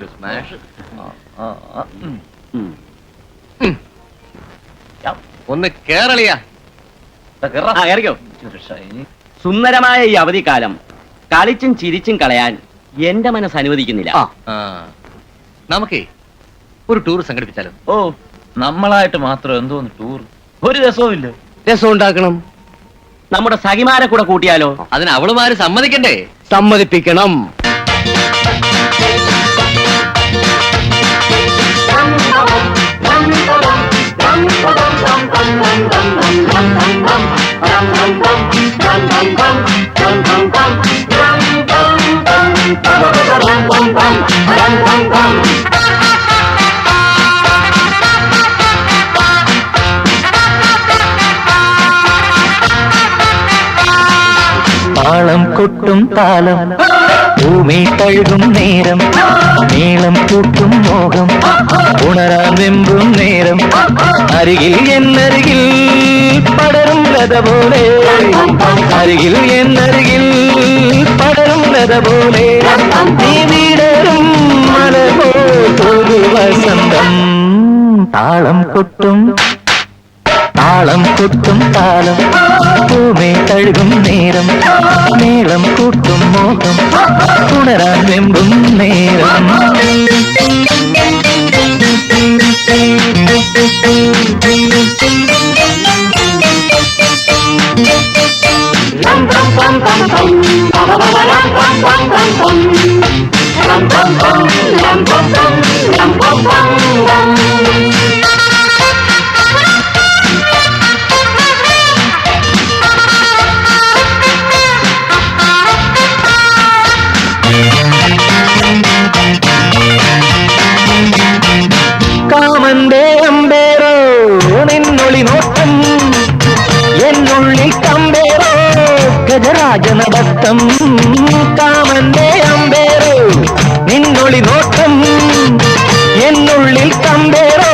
To smash. ഒന്ന് കേരളിയ സുന്ദരമായ ഈ അവധിക്കാലം കളിച്ചും ചിരിച്ചും കളയാൻ എന്റെ മനസ്സ് അനുവദിക്കുന്നില്ല. നമുക്കേ ഒരു ടൂർ സംഘടിപ്പിച്ചാലോ? ഓ, നമ്മളായിട്ട് മാത്രം എന്തോന്ന് ടൂർ? ഒരു രസവും ഇല്ല. രസം ഉണ്ടാക്കണം. നമ്മുടെ സഖിമാരെ കൂടെ കൂട്ടിയാലോ? അതിന് അവളുമാര് സമ്മതിക്കണ്ടേ? സമ്മതിപ്പിക്കണം. താളം കൊട്ടും താളം ഭൂമി കഴുകും നേരം നീളം കൂട്ടും മോഹം ഉണരാൻ വെമ്പും നേരം അരികിൽ എന്നരികിൽ പടരും ലത പോലെ അരികിൽ എന്നരികിൽ പടരും ലത പോലെ നീ വീടരും മല പോലൊരു വസന്തം. താളം കൊട്ടും താളം കൊട്ടും താളം ഭൂമി കഴുകും നേരം നീളം കൂട്ടും മോഹം ഉണരാൻ വെമ്പും നേരം. കാമന്റെ അമ്പേരോ നിന്നൊളി നോട്ടം എന്നുള്ളിൽ കമ്പേരോ ഗജരാജനഭക്തം. കാമന്റെ അമ്പേരോ നിന്നൊളി നോട്ടം എന്നുള്ളിൽ കമ്പേരോ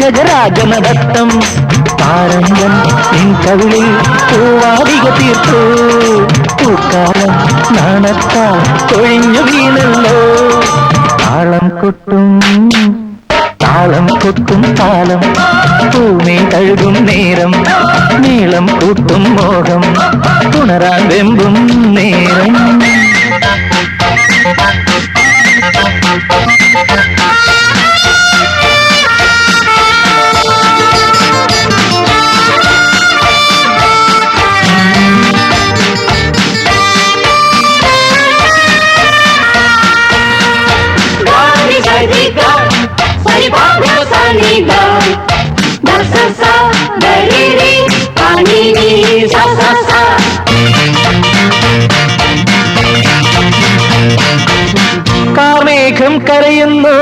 ഗജരാജനഭക്തം. താരങ്ങൾ നിൻ കവിളിൽ പൂവാടിക തീർത്തു പൂക്കാലം നാണത്താൽ കൊഴിഞ്ഞു വീണല്ലോ. താളം കൊട്ടും താളം കൊട്ടും താളം ഭൂമി കഴുകും നേരം നീളം കൂട്ടും മോഹം ഉണരാൻ വെമ്പും നേരം. കാർമേഘം കരയുന്നു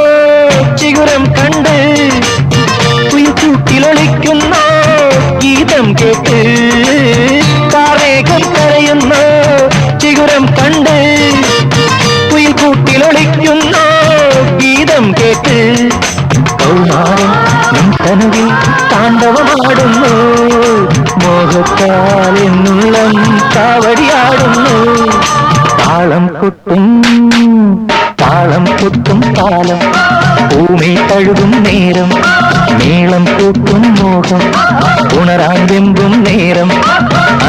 ചിഗുരം കണ്ട് കുയിൽക്കൂട്ടിലൊളിക്കുന്നു ഗീതം കേട്ട്. കാർമേഘം കരയുന്നു ചിഗുരം കണ്ട് കുയിൽക്കൂട്ടിലൊളിക്കുന്നു ഗീതം കേട്ട്. കൗമാരം നിൻ കനവിൽ താണ്ഡവമാടുന്നു മോഹത്താൽ എന്നുള്ളം കാവടിയാടുന്നു. താളം കൊട്ടും താളം കൊട്ടും താളം ഭൂമി കഴുകും നേരം നീളം കൂട്ടും മോഹം ഉണരാൻ വെമ്പും നേരം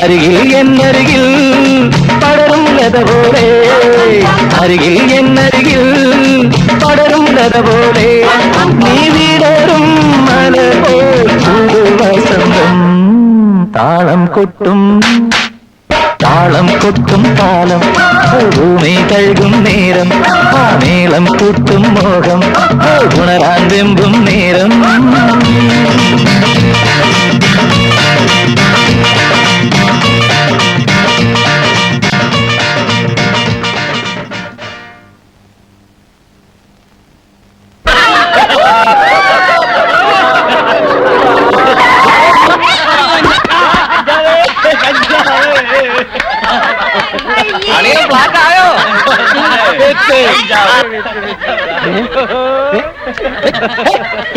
അരികിൽ എന്നരികിൽ പടരും ലത പോലെ അരികിൽ എന്നരികിൽ പടരും ലത പോലെ നീ വീടരും മല പോലൊരു വസന്തം. താളം കൊട്ടും താളം കൊട്ടും താളം ഭൂമി കഴുകും നേരം ആ നീളം കൂട്ടും മോഹം ഉണരാൻ വെമ്പും നേരം.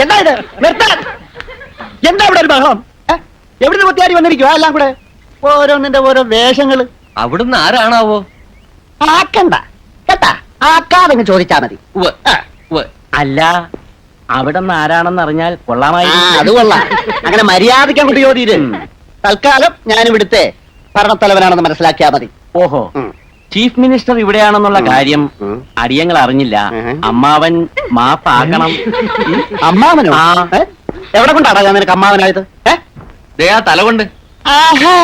എന്താ ഇത്? നിർത്താൻ! എന്താ ഇവിടെ ഒരു ബഹളം? എവിടുന്ന് കുത്തിയാടി വന്നിരിക്കുവാ എല്ലാം കൂടെ? ഓരോന്നിന്റെ ഓരോ വേഷങ്ങള്. അവിടുന്ന് ആരാണാവോ? ആക്കണ്ട കേട്ടാ, ആക്കാതെങ്ങ് ചോദിച്ചാ മതി. ഉവ്വ്. അല്ല അവിടെ നിന്ന് ആരാണെന്ന് അറിഞ്ഞാൽ ആ, കൊള്ളാമായി. അത് കൊള്ളാം. അങ്ങനെ മര്യാദയ്ക്ക് അങ്ങോട്ട് ചോദ്യം തൽക്കാലം ഞാൻ ഇവിടുത്തെ ഭരണത്തലവനാണെന്ന് മനസ്സിലാക്കിയാ മതി. ഓഹോ, ഉം. ചീഫ് മിനിസ്റ്റർ ഇവിടെയാണെന്നുള്ള കാര്യം ഉം. അടിയങ്ങൾ അറിഞ്ഞില്ല. ഉം. അമ്മാവൻ മാപ്പാക്കണം. അമ്മാവനോ? ആ. ഏ? എവിടെ കൊണ്ടാടാ ഞാൻ നിനക്ക് അമ്മാവനായത്? ദേ ആ തല കൊണ്ട് ആഹാ,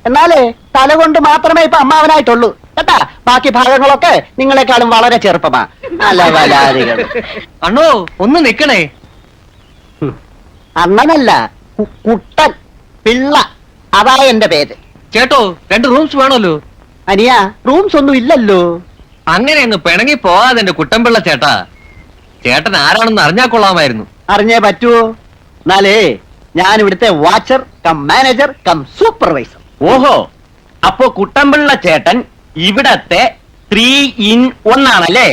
എന്നാലേ തല കൊണ്ട് മാത്രമേ ഇപ്പൊ അമ്മാവനായിട്ടുള്ളൂ കേട്ടാ. ബാക്കി ഭാഗങ്ങളൊക്കെ നിങ്ങളെക്കാളും വളരെ ചെറുപ്പമാ. അല്ല വലാദികൾ. അണ്ണോ ഒന്ന് നിക്കണേ. അണ്ണനല്ല, കുട്ടൻ പിള്ള, അതാ എന്റെ പേര്. ചേട്ടോ 2 റൂംസ് വേണമല്ലോ. അനിയ, റൂംസ് ഒന്നും ഇല്ലല്ലോ. അങ്ങനെ അങ്ങ് പിണങ്ങി പോവാതെ എന്റെ കുട്ടൻപിള്ള ചേട്ടാ. ചേട്ടൻ ആരാണെന്ന് അറിഞ്ഞാ കൊള്ളാമായിരുന്നു. അറിഞ്ഞേ പറ്റുവോ? എന്നാലേ ഞാൻ ഇവിടുത്തെ watcher cum manager cum supervisor. ഓഹോ, അപ്പോ കുട്ടമ്പിള്ള ചേട്ടൻ ഇവിടത്തെ 3 in 1 ആണല്ലേ?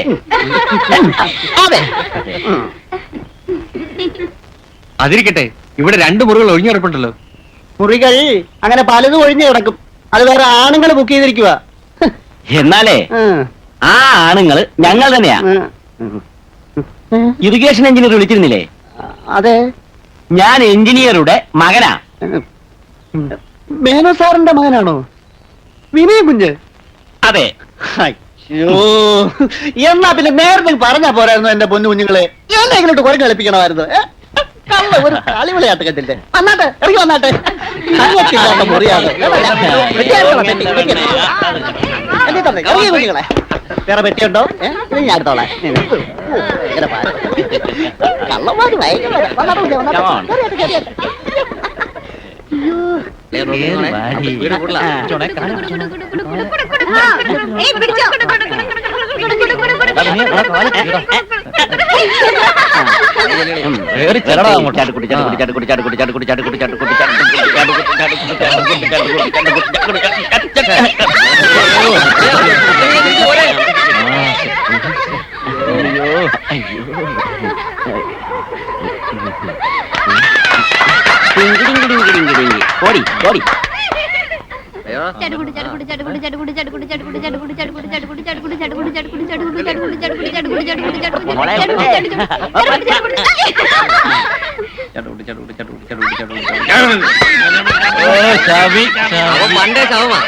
അതെ. ഉം. അതിരിക്കട്ടെ, ഇവിടെ 2 മുറികൾ ഒഴിഞ്ഞു കിടപ്പുണ്ടല്ലോ. മുറികൾ അങ്ങനെ പലതും ഒഴിഞ്ഞു കിടക്കും. അത് വേറെ ആണുങ്ങൾ ബുക്ക് ചെയ്തിരിക്കുക. എന്നാലേ ആ ആണുങ്ങള് ഞങ്ങൾ തന്നെയാ. ഇറിഗേഷൻ എഞ്ചിനീയർ വിളിച്ചിരുന്നില്ലേ? അതെ. ഞാൻ എഞ്ചിനീയറുടെ മകനാ. മേനോ സാറിന്റെ മകനാണോ വിനയ കുഞ്ഞ്? അതെ. അയ്യോ, എന്നാ പിന്നെ നേരത്തെ പറഞ്ഞാ പോരായിരുന്നു എന്റെ പൊന്നു കുഞ്ഞുങ്ങളെ. എന്നെങ്കിലും കുറെ കളിപ്പിക്കണമായിരുന്നു. കള്ള ഒരു കളി വിളയാട്ട് കണ്ടില്ലേ? വന്നാട്ടെ, ഇറങ്ങി വന്നാട്ടെ. അങ്ങോട്ടില്ലാത്ത മുറിയാണ്. ഇറങ്ങി കുഞ്ഞുങ്ങളെ. വേറെ പെട്ടിയുണ്ടോ? ഇത് ഞാൻ എടുത്തോളാം. കള്ളന്മാര് ഭയങ്കര വന്നാട്ടെ കുഞ്ഞെ, വന്നാട്ടെ. Come on. കേറിയാട്ടെ, കേറിയാട്ടെ. ഓടി ഓടി. അവൻ പണ്ടേ ശവമാ.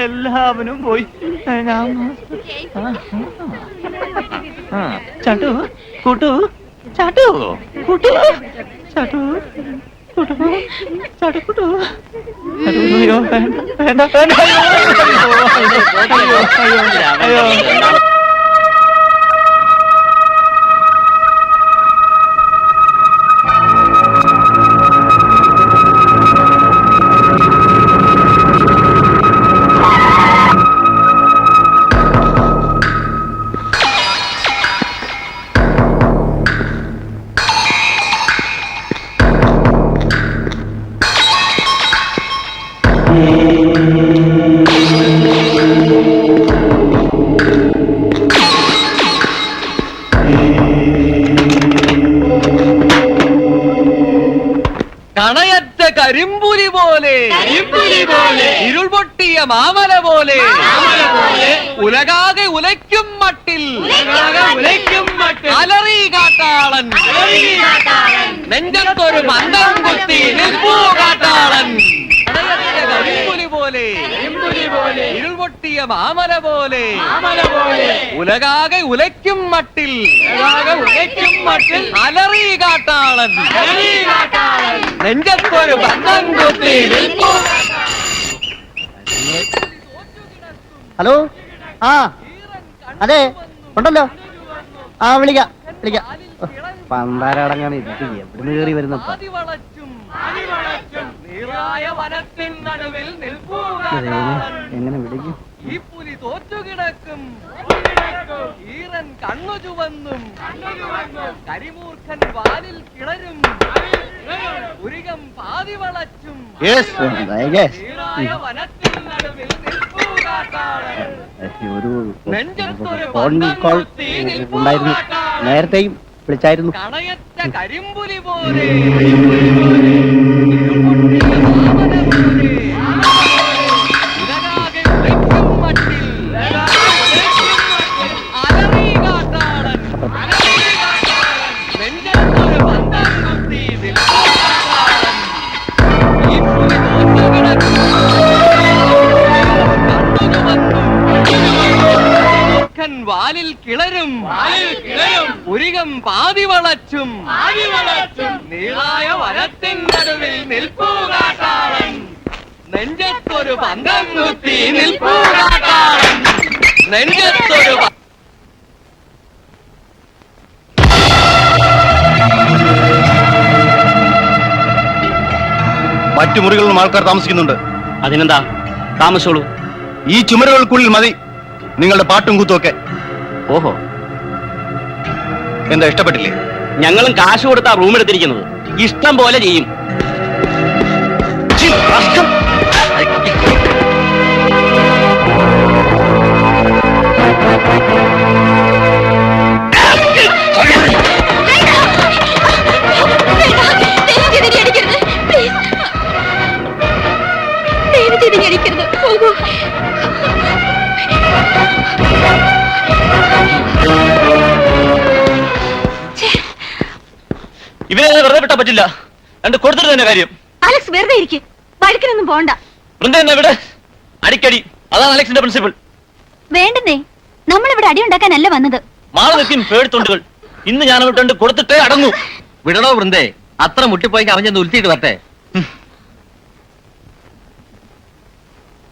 എല്ലാവരും പോയി. ചാട്ടു കൂട്ടു ചാട്ടു കൂട്ടു ചാട്ടു കൂട്ടു ചാട്ടു കൂട്ടു. അയ്യോ വേണ്ട വേണ്ട വേണ്ട. അയ്യോ. കണയറ്റ കരിമ്പുലി പോലെ, ഇരുൾ പൊട്ടിയ മാമല പോലെ, ഉലകാകെ ഉലയ്ക്കും മട്ടിൽ അലറി കാട്ടാളൻ, നെഞ്ചത്തൊരു മന്ദം കുത്തി നിൽപ്പൂ കാട്ടാളൻ. കണയറ്റ കരിമ്പുലി പോലെ, ഇരുൾ പൊട്ടിയ മാമല പോലെ, ഉലകാകെ ഉലയ്ക്കും മട്ടിൽ അലറി കാട്ടാളൻ, നെഞ്ചത്തൊരു ബന്ധം കുത്തി നിൽപ്പൂ. ഹലോ, ആ അതെ ഉണ്ടല്ലോ. ആ വിളിക്കാം വിളിക്കാം. പണ്ടാരടങ്ങാണ് ഇത് എവിടുന്ന് കയറി വരുന്ന നീറായ വനത്തിൻ നടുവിൽ നിൽപ്പൂ എങ്ങനെ വിളിക്കും? ഈ പുലി തോറ്റുകിടക്കും ഈറൻ കണ്ണു ചുവന്നും കരിമൂർഖൻ വാലിൽ കിളരും ഉരികം പാതി വളച്ചും വനത്തിൽ നടുവിൽ നിൽപ്പൂ കാട്ടാളൻ. ഒരു നെഞ്ചത്തൊരു ഫോൺ പന്തം കോൾ കുത്തി നിൽപ്പൂ ഉണ്ടായിരുന്നു, കാട്ടാളൻ. നേരത്തെയും വിളിച്ചായിരുന്നു. കണയറ്റ കരിമ്പുലി പോലെ ഇരുപൊട്ടിയ വാമനൻ പോലെ ഇലകാകെ ഉറയ്ക്കും മട്ടിൽ അലറി കാട്ടാളൻ. നെഞ്ചത്തൊരു പന്തം കുത്തി നിൽപ്പൂ കാട്ടാളൻ. ഈ പുലി തോറ്റുകിടക്കും കണ്ണു വാലിൽ കിളരും ഉരികം പാതി വളച്ചും നീളായ വനത്തിൻ നടുവിൽ നിൽപ്പൂ കാട്ടാളൻ. നെഞ്ചത്തൊരു പന്തം കുത്തി നിൽപ്പൂ കാട്ടാളൻ. നെഞ്ചത്തൊരു മറ്റു മുറികളിലും ആൾക്കാർ താമസിക്കുന്നുണ്ട്. അതിനെന്താ, താമസിച്ചോളൂ. ഈ ചുമരുകൾക്കുള്ളിൽ മതി നിങ്ങളുടെ പാട്ടും കൂത്തുമൊക്കെ. ഓഹോ, എന്താ ഇഷ്ടപ്പെട്ടില്ലേ? ഞങ്ങളും കാശ് കൊടുത്താ റൂം എടുത്തിരിക്കുന്നത്. ഇഷ്ടം പോലെ ചെയ്യും. ഛീ, ഭ്രഷ്ടം. ഇവരെ വെറുതെ വിട്ടാ പറ്റില്ല. രണ്ട് കൊടുത്തിട്ട് തന്നെ കാര്യം. അലക്സ് വെറുതെ ഇരിക്കും, വഴക്കിനൊന്നും പോണ്ട. വൃന്ദ എന്നാ ഇവിടെ അടിക്കടി. അതാണ് അലക്സിന്റെ പ്രിൻസിപ്പിൾ. വേണ്ടെന്നേ, നമ്മളിവിടെ അടി ഉണ്ടാക്കാനല്ല വന്നത്. മാറി നിൽക്കും പേടിത്തൊണ്ടുകൾ. ഇന്ന് ഞാൻ വിട്ടുണ്ട് കൊടുത്തിട്ടേ അടങ്ങൂ. വിടണോ വൃന്ദേ? അത്ര മുട്ടിപ്പോയി അവൻ ചെന്ന് ഉരുത്തിയിട്ട് വരട്ടെ.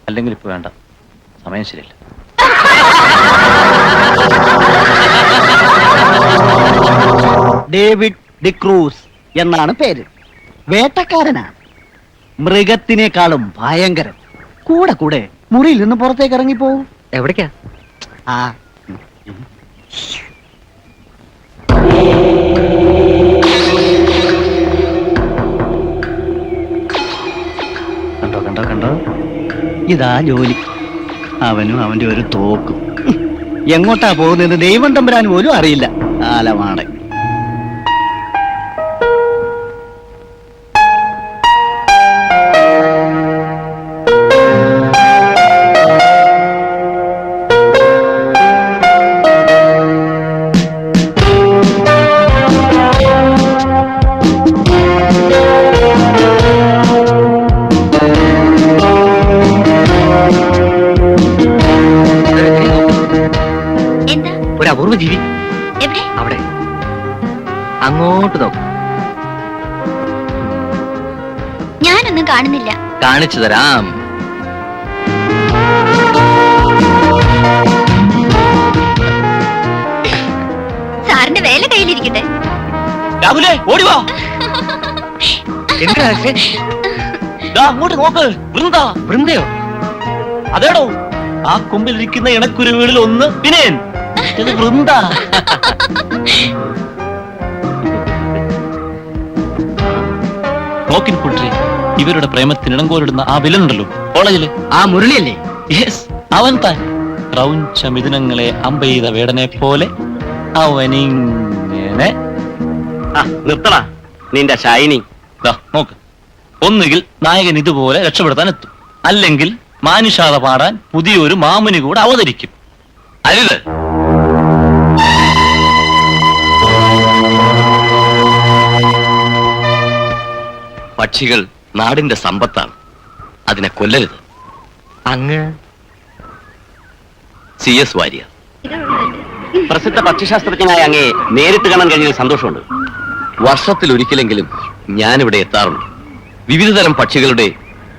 അല്ലെങ്കിൽ ഇപ്പൊ വേണ്ട, സമയം ശരിയല്ല. ഡേവിഡ് ഡിക്രൂസ് എന്നാണ് പേര്. വേട്ടക്കാരനാണ്, മൃഗത്തിനേക്കാളും ഭയങ്കരൻ. കൂടെ കൂടെ മുറിയിൽ നിന്ന് പുറത്തേക്ക് ഇറങ്ങിപ്പോവും. എവിടേക്കാ? ആ കണ്ടോ കണ്ടോ കണ്ടോ, ഇതാ ജോലി. അവനും അവന്റെ ഒരു തോക്കും. എങ്ങോട്ടാ പോകുന്നത് ദൈവം തമ്പുരാൻ പോലും അറിയില്ല. കാലമാണ്. എന്താ? ഒരു അപൂർവ ജീവി എവിടെ? അവിടെ അങ്ങോട്ട് നോക്കും. ഞാനൊന്നും കാണുന്നില്ല. കാണിച്ചു തരാം. സാറിന്റെ വേല കയ്യിലിരിക്കട്ടെ. രാഹുലേ ഓടിവാ. എന്താ അങ്ങോട്ട് നോക്ക്. വൃന്ദ. വൃന്ദയോ? അതേടോ, ആ കൊമ്പിലിരിക്കുന്ന ഇണക്കുരുവികളിൽ ഒന്ന് വിനയൻ. ഇത് വൃന്ദ. നോക്കിൻ കുട്ടി, ഇവരുടെ പ്രേമത്തിന് ഇടങ്കോലിടുന്ന ആ വില്ലനുണ്ടല്ലോ കോളേജില്, ആ മുരളിയല്ലേ? യെസ്, അവൻ താൻ. ക്രൗഞ്ച മിഥുനങ്ങളെ അമ്പെയ്ത വേടനെ പോലെ അവനിങ്ങനെ. നിർത്തണ നിന്റെ ഷൈനിങ്. നോക്ക്, ഒന്നുകിൽ നായകൻ ഇതുപോലെ രക്ഷപ്പെടുത്താൻ എത്തും, അല്ലെങ്കിൽ മാനുഷാത പാടാൻ പുതിയൊരു മാമുനി കൂടെ അവതരിക്കും. അരുത്. പക്ഷികൾ നാടിന്റെ സമ്പത്താണ്, അതിനെ കൊല്ലരുത്. അങ്ങ് CS വാര്യർ. പ്രസിദ്ധ പക്ഷിശാസ്ത്രജ്ഞനായ അങ്ങേ നേരിട്ട് കാണാൻ കഴിഞ്ഞതിൽ സന്തോഷമുണ്ട്. വർഷത്തിൽ ഒരിക്കലെങ്കിലും ഞാനിവിടെ എത്താറുണ്ട്. വിവിധതരം പക്ഷികളുടെ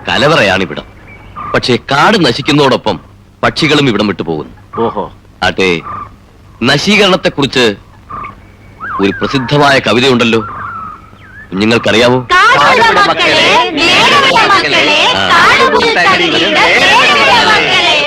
കലവറയാണിവിടം. പക്ഷേ കാട് നശിക്കുന്നതോടൊപ്പം പക്ഷികളും ഇവിടം വിട്ടു പോകുന്നു. ഓഹോ. ആട്ടെ, നശീകരണത്തെക്കുറിച്ച് ഒരു പ്രസിദ്ധമായ കവിതയുണ്ടല്ലോ, കുഞ്ഞുങ്ങൾക്കറിയാവോ? കാടുള്ള മക്കളെ, നേരുള്ള മക്കളെ, കാടുപൂത്തകിടിയുടെ നേരുള്ള മക്കളെ.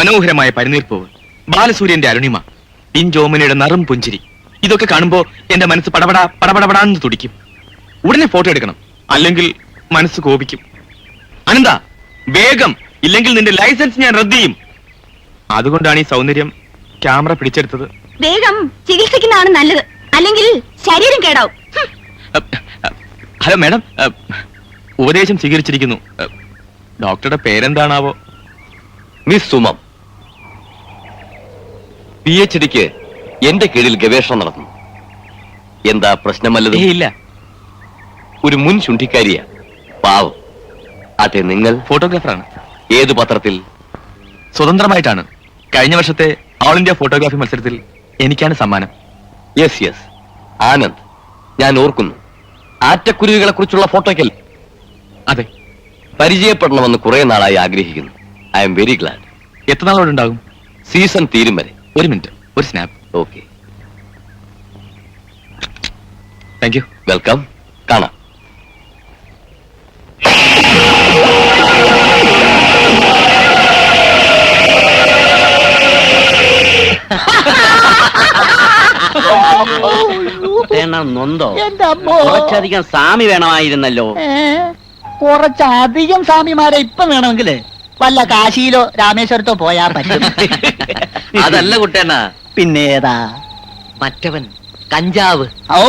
മനോഹരമായ പരിനീർപ്പൂവ്, ബാലസൂര്യന്റെ അരുണിമ, പിഞ്ചോമനയുടെ നറും പുഞ്ചിരി, ഇതൊക്കെ കാണുമ്പോ എന്റെ മനസ്സ് പടപടാന്ന് തുടിക്കും. ഉടനെ ഫോട്ടോ എടുക്കണം, അല്ലെങ്കിൽ മനസ്സ് കോപിക്കും. അനന്ത, വേഗം, ഇല്ലെങ്കിൽ നിന്റെ ലൈസൻസ് ഞാൻ റദ്ദ് ചെയ്യും. അതുകൊണ്ടാണ് ഈ സൗന്ദര്യം ക്യാമറ പിടിച്ചെടുത്തത്. വേഗം ചികിത്സിക്കുന്നതാണ് നല്ലത്, അല്ലെങ്കിൽ ശരീരം കേടാവും. ഹലോ മാഡം, ഉപദേശം സ്വീകരിച്ചിരിക്കുന്നു. ഡോക്ടറുടെ പേരെന്താണാവോ? മിസ് സുമം, PhDക്ക് എന്റെ കീഴിൽ ഗവേഷണം നടത്തുന്നു. എന്താ പ്രശ്നമല്ലത്? ഇല്ല. ഒരു മുൻ ചുണ്ടിക്കാരിയാ, പാവം. അതെ, നിങ്ങൾ ഫോട്ടോഗ്രാഫറാണ്. ഏത് പത്രത്തിൽ? സ്വതന്ത്രമായിട്ടാണ്. കഴിഞ്ഞ വർഷത്തെ ഓൾ ഇന്ത്യ ഫോട്ടോഗ്രാഫി മത്സരത്തിൽ എനിക്കാണ് സമ്മാനം. യെസ്, ആനന്ദ്, ഞാൻ ഓർക്കുന്നു. ആറ്റക്കുരുവികളെ കുറിച്ചുള്ള ഫോട്ടോയ്ക്കൽ? അതെ. പരിചയപ്പെടണമെന്ന് കുറെ നാളായി ആഗ്രഹിക്കുന്നു. I am very glad. എത്ര നാളോടുണ്ടാകും? സീസൺ തീരും വരെ. ഒരു മിനിറ്റ്, ഒരു snap. Okay, thank you. Welcome. കാണാം. നൊന്തോ? എന്റെ അമ്മോ, കുറച്ചധികം സാമി വേണമായിരുന്നല്ലോ. കുറച്ചധികം സാമിമാരെ ഇപ്പം വേണമെങ്കില് വല്ല കാശിയിലോ രാമേശ്വരത്തോ പോയാ പറ്റും. അതല്ല കുട്ടേണ്ണ, പിന്നേതാ? മറ്റവൻ കഞ്ചാവ്. ഓ,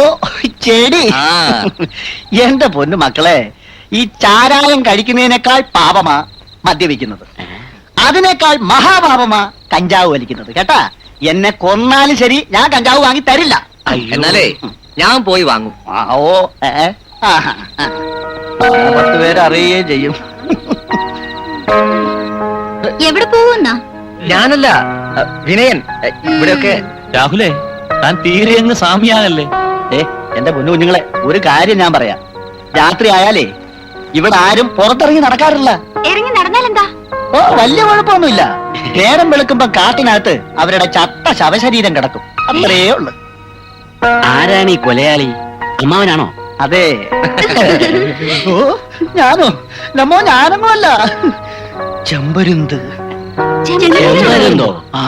ചെടി. ആ. എന്റെ പൊന്നു മക്കളെ, ഈ ചാരായം കഴിക്കുന്നതിനേക്കാൾ പാപമാ മദ്യപിക്കുന്നത്. അതിനേക്കാൾ മഹാപാപമാ കഞ്ചാവ് വലിക്കുന്നത്. കേട്ടാ, എന്നെ കൊന്നാലും ശരി, ഞാൻ കഞ്ചാവ് വാങ്ങി തരില്ല. എന്നാലേ ഞാൻ പോയി വാങ്ങും. ഓ, 10 പേര് അറിയുകയും ചെയ്യും. എവിടെ പോകുന്ന? ഞാനല്ല, വിനയൻ. ഇവിടെയൊക്കെ രാഹുലേ, താൻ തീരെ അങ്ങ് സാമ്യാനല്ലേ? എന്റെ പൊന്നു കുഞ്ഞുങ്ങളെ, ഒരു കാര്യം ഞാൻ പറയാം. രാത്രി ആയാലേ ഇവിടെ ആരും പുറത്തിറങ്ങി നടക്കാറില്ല. ഇറങ്ങി നടന്നാലെന്താ? ഓ, വലിയ കുഴപ്പമൊന്നുമില്ല. നേരം വെളുക്കുമ്പോ കാട്ടിനകത്ത് അവരുടെ ചത്ത ശവശരീരം കിടക്കും. അത്രേ ഉള്ളു. ആരാണ് ഈ കൊലയാളി? അമ്മാവനാണോ? അതെ. ഓ, ഞാനോ? നമ്മോ ഞാനൊന്നും അല്ല. ചെമ്പരുന്ത്. ചെമ്പരുന്തോ? ആ,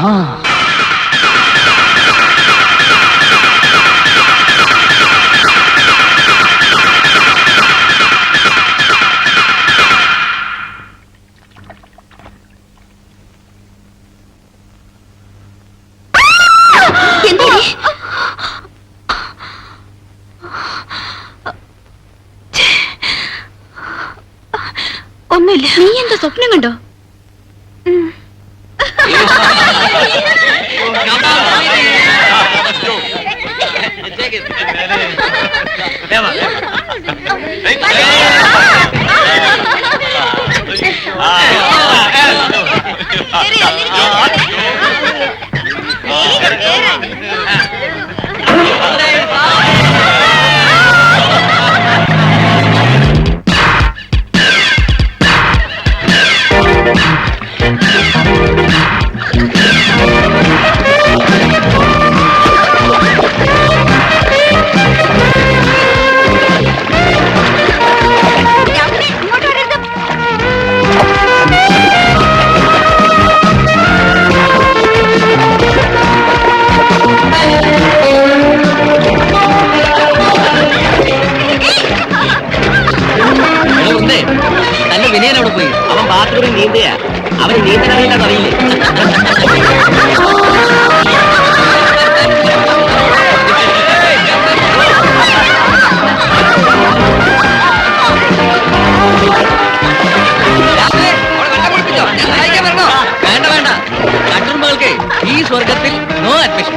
ഒന്നുമില്ല. നീ എന്താ സ്വപ്നം കണ്ടോ? നല്ല വിനയൻ അവിടെ പോയി. അവൻ ബാത്റൂമിൽ നീന്തുക. അവന് നീന്തലറിയില്ലാതെ അറിയില്ലേ? വേണ്ട വേണ്ട, കട്ടുറുമ്പകൾക്ക് ഈ സ്വർഗത്തിൽ നോ അഡ്മിഷൻ.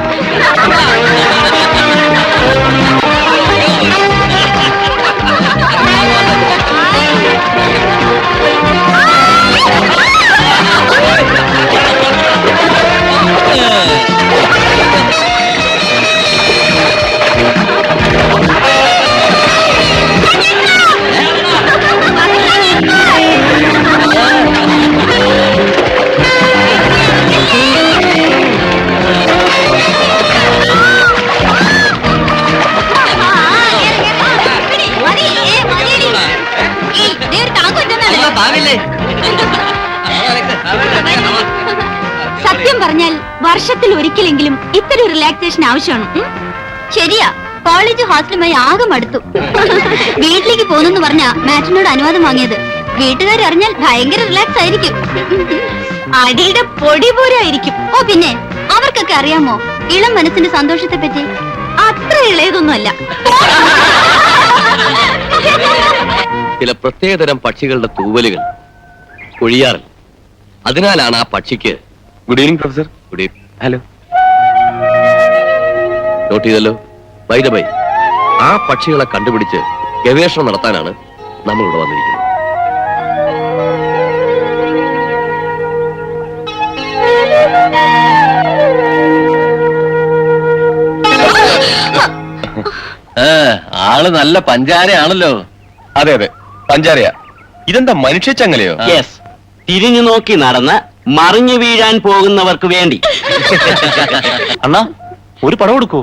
വർഷത്തിൽ ഒരിക്കലെങ്കിലും ഇത്തരം റിലാക്സേഷൻ ആവശ്യമാണ്. ശരിയാ, കോളേജ് ഹോസ്റ്റലുമായി ആകെ മടുത്തു. വീട്ടിലേക്ക് പോകുന്നെന്ന് പറഞ്ഞ മാറ്റിനോട് അനുവാദം വാങ്ങിയത്. വീട്ടുകാർ അറിഞ്ഞാൽ ഭയങ്കര റിലാക്സ് ആയിരിക്കും. അടിയുടെ പൊടി പോരായിരിക്കും. ഓ പിന്നെ അവർക്കൊക്കെ അറിയാമോ ഇളം മനസ്സിന്റെ സന്തോഷത്തെ പറ്റി? അത്ര ഇളയതൊന്നുമല്ല. ചില പ്രത്യേകതരം പക്ഷികളുടെ തൂവലുകൾ ഒഴിയാറില്ല. അതിനാലാണ് ആ പക്ഷിക്ക്. Good evening professor. Good evening. Hello. Note ചെയ്തല്ലോ. ബൈ ദ ബൈ, ആ പക്ഷികളെ കണ്ടുപിടിച്ച് ഗവേഷണം നടത്താനാണ് നമ്മളിവിടെ വന്നിരിക്കുന്നത്. ആള് നല്ല പഞ്ചാരയാണല്ലോ. അതെ അതെ, പഞ്ചാരയാ. ഇതെന്താ മനുഷ്യ ചങ്ങലയോ? യെസ്, തിരിഞ്ഞു നോക്കി നടന്ന് മറിഞ്ഞു വീഴാൻ പോകുന്നവർക്ക് വേണ്ടി. അണ്ണാ, ഒരു പടം കൊടുക്കൂ.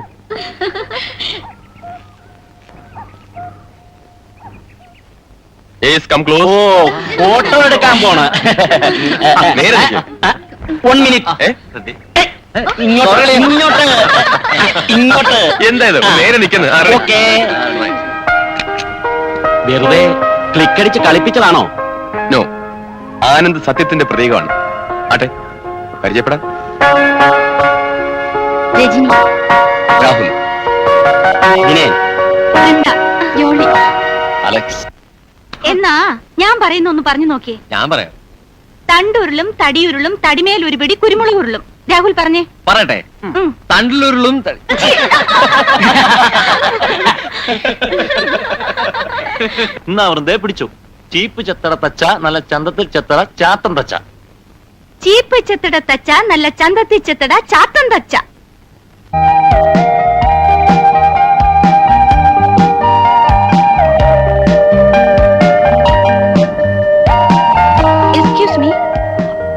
Yes, come close. ഓ, ഫോട്ടോ എടുക്കാൻ പോണ. നേരെ നിൽക്ക്. 1 മിനിറ്റ്. ഇങ്ങോട്ട് ഇങ്ങോട്ട് ഇങ്ങോട്ട്. എന്താ ഇത് നേരെ നിൽക്കുന്നത്? ഓക്കേ. വെറുതെ ക്ലിക്ക് അടിച്ച് കളിപ്പിച്ചതാണോ? നോ, ആനന്ദ് സത്യത്തിന്റെ പ്രതീകമാണ്. ആട്ടെ, പരിചയപ്പെടാം. രജനി, രാഹുൽ, ദിനേൻ, വൃന്ദ, ജോളി. അലക്സ്. എന്നാ ഞാൻ പറയുന്ന ഒന്ന് പറഞ്ഞു നോക്കിയേ. ഞാൻ പറയാം. തണ്ടുരുളും തടിയുരുളും തടിമേൽ ഒരു പിടി കുരുമുളക് ഉരുളും. രാഹുൽ പറഞ്ഞേ. പറയട്ടെ. തണ്ടിലുരുളും എന്നാ വെറുതെ പിടിച്ചു. ചീപ്പ് ചെത്തട തച്ച, നല്ല ചന്തത്തിൽ ചെത്തട ചാത്തം തച്ച. ചീപ്പ് ചെത്തട തച്ച, നല്ല ചന്തത്തി ചെത്തട ചാത്തം തച്ച. എക്സ്ക്യൂസ് മീ,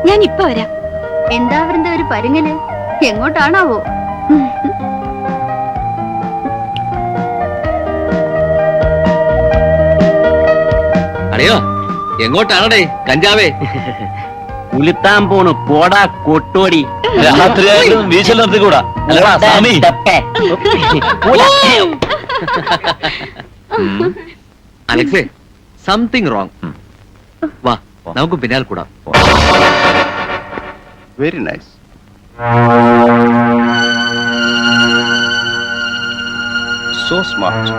ഞാൻ ഇപ്പൊ വരാം. എന്താ വൃന്ദ ഒരു പരുങ്ങല്? എങ്ങോട്ടാണാവോ? അറിയോ എങ്ങോട്ടാണടേ കഞ്ചാവേ? ഉലുത്താൻ പോണു. പോടാ കൊട്ടോടി. രാത്രിയായാലും വീശൽ നിർത്തിക്കൂടാ. അല്ലടാ സ്വാമി. അലക്സേ, സംതിങ് റോങ്. വാ, നമുക്ക് പിന്നാലെ കൂടാം. Very nice. So smart.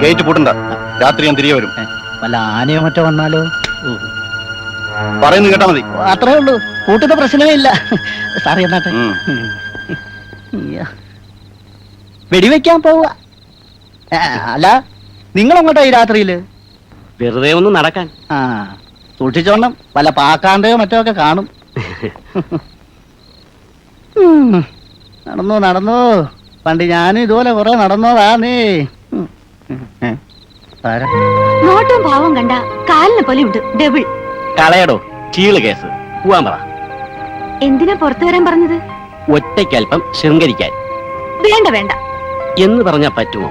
Gate പൂട്ടണ്ട, രാത്രി ഞാൻ തിരികെ വരും. വല്ല ആനയോ മറ്റോ വന്നാലോ? പറയുന്നത് കേട്ടാ മതി. അത്രേ ഉള്ളൂ, കൂട്ടുന്ന പ്രശ്നമേ ഇല്ല. സാറി എന്നാട്ടെ. വെടിവെക്കാൻ പോവുക. അല്ല, നിങ്ങൾ അങ്ങോട്ടാ ഈ രാത്രിയില്? വെറുതെ ഒന്ന് നടക്കാൻ. ആ, സൂക്ഷിച്ചോണം, വല്ല പാക്കാണ്ടയോ മറ്റോ ഒക്കെ കാണും. നടന്നു നടന്നു, പണ്ട് ഞാനും ഇതുപോലെ കുറെ നടന്നതാന്നേ. നോട്ടും ഭാവം കണ്ട കാലിനെ പോലെ ഉണ്ട്. ഡബിൾ. കളയടോ, ചീള് കേസ്. പോവാൻ പറ. എന്തിനാ പുറത്തു വരാൻ പറഞ്ഞത്? ഒറ്റയ്ക്കൽപ്പം ശൃംഗരിക്കാൻ. വേണ്ട വേണ്ട എന്ന് പറഞ്ഞാ പറ്റുമോ?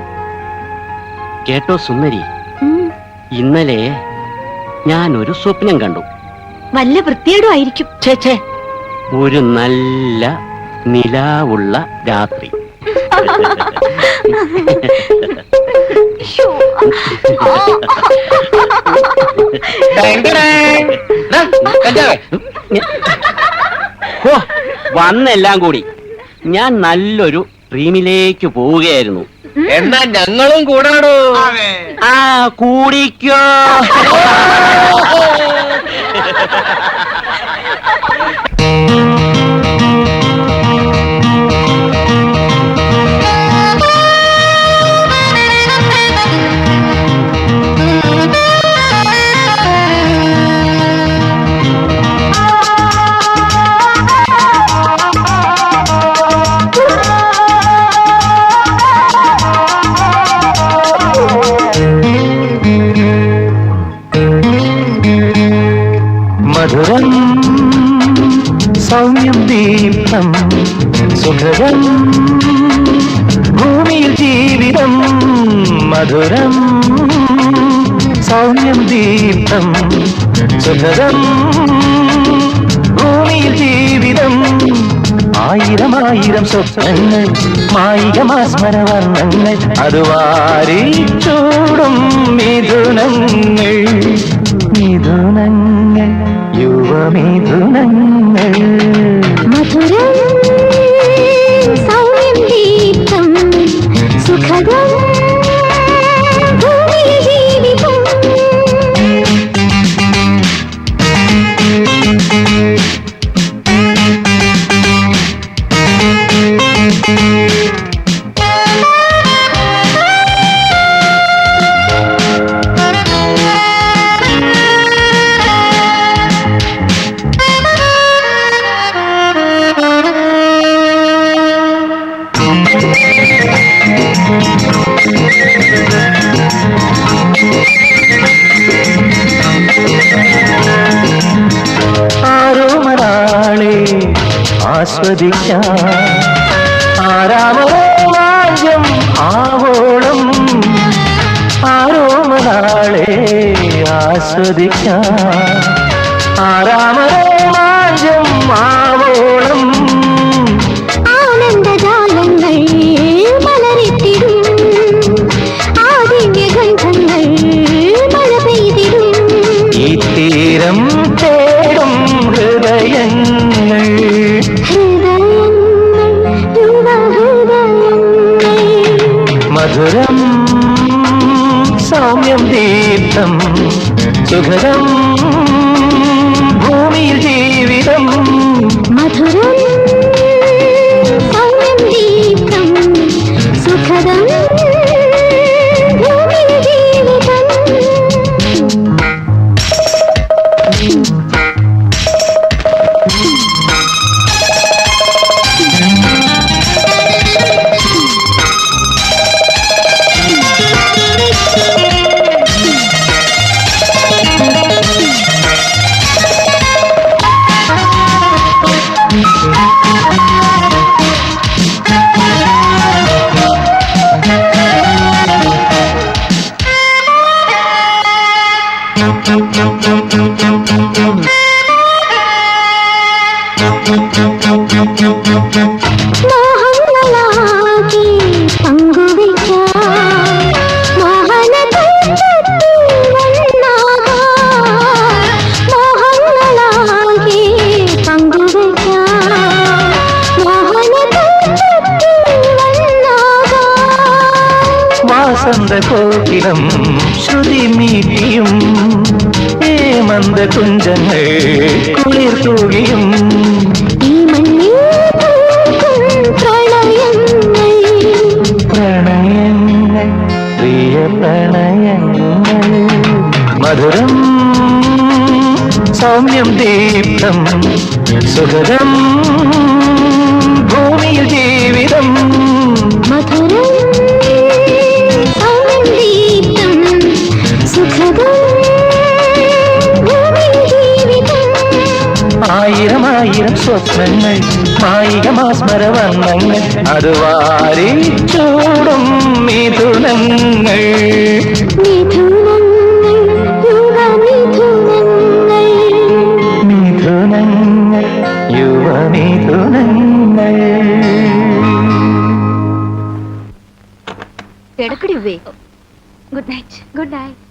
കേട്ടോ സുന്ദരി, ഉം, ഇന്നലെ ഞാനൊരു സ്വപ്നം കണ്ടു. വല്ല വൃത്തിയേടും ആയിരിക്കും. ഛേ ഛേ, ഒരു നല്ല നിലാവുള്ള രാത്രി. ശ്ശോ. ഹോ, വന്നെല്ലാം കൂടി. ഞാൻ നല്ലൊരു ഡ്രീമിലേക്ക് പോവുകയായിരുന്നു. എന്നാ ഞങ്ങളും കൂടാടോ. ആ, കൂടിക്കോ. മധുരം മധുരം സൗമ്യം ദീപ്തം സുഖദം ഭൂമിയിൽ ജീവിതം ആയിരം ആയിരം സ്വപ്നങ്ങൾ മായികമാസ്മരവർണ്ണങ്ങൾ അത് വാരി ചൂടും മിഥുനങ്ങൾ മിഥുനങ്ങൾ യുവമിഥുനങ്ങൾ മധുരം സൗമ്യം ദീപ്തം സുഖദം ഭൂമിയിൽ ജീവിതം ആരോമരാളെ ആസ്വദിക്കാം ആരാമോമാഞ്ചം ആവോളം ആരോമരാളെ ആസ്വദിക്കാം ആരാമോമാഞ്ചം ആവോളം ആനന്ദജാലങ്ങൾ മലരിട്ടിടും ആദിന്യഗന്ധങ്ങൾ മഴ പെയ്തിടും ഈ തീരം തേടും ഹൃദയങ്ങൾ മധുരം സൗമ്യം ദീപ്തം സുഖദം ഭൂമിയിൽ ജീവിതം മധുരം സൗമ്യം ദീപ്തം സുഖദം ഭൂമിയിൽ ജീവിതം മോഹങ്ങളാകെ പങ്കുവയ്ക്കാം മോഹനതന്ത്രത്തിൽ ഒന്നാകാം മോഹങ്ങളാകെ പങ്കുവയ്ക്കാം മോഹനതന്ത്രത്തിൽ ഒന്നാകാം വാസന്ത കോകിലം ശ്രുതി മീട്ടിയും ഹേമന്ത കുഞ്ചങ്ങൾ കുളിർ തൂകിയും ഈ മണ്ണിൽ പൂക്കും പ്രണയങ്ങൾ പ്രണയങ്ങൾ പ്രിയ പ്രണയങ്ങൾ മധുരം സൗമ്യം ദീപ്തം സുഖദം ഭൂമിയിൽ ജീവിതം മധുരം സൗമ്യം ദീപ്തം സുഖദം ഭൂമിയിൽ ജീവിതം ആയിരം ആയിരം സ്വപ്നങ്ങൾ മായികമാസ്മരവർണ്ണങ്ങൾ അത് വാരി ചൂടും മിഥുനങ്ങൾ മിഥുനങ്ങൾ യുവമിഥുനങ്ങൾ മിഥുനങ്ങൾ യുവമിഥുനങ്ങൾ കിടക്കടി ഉവ്വേ ഗുഡ് നൈറ്റ് ഗുഡ് നൈറ്റ്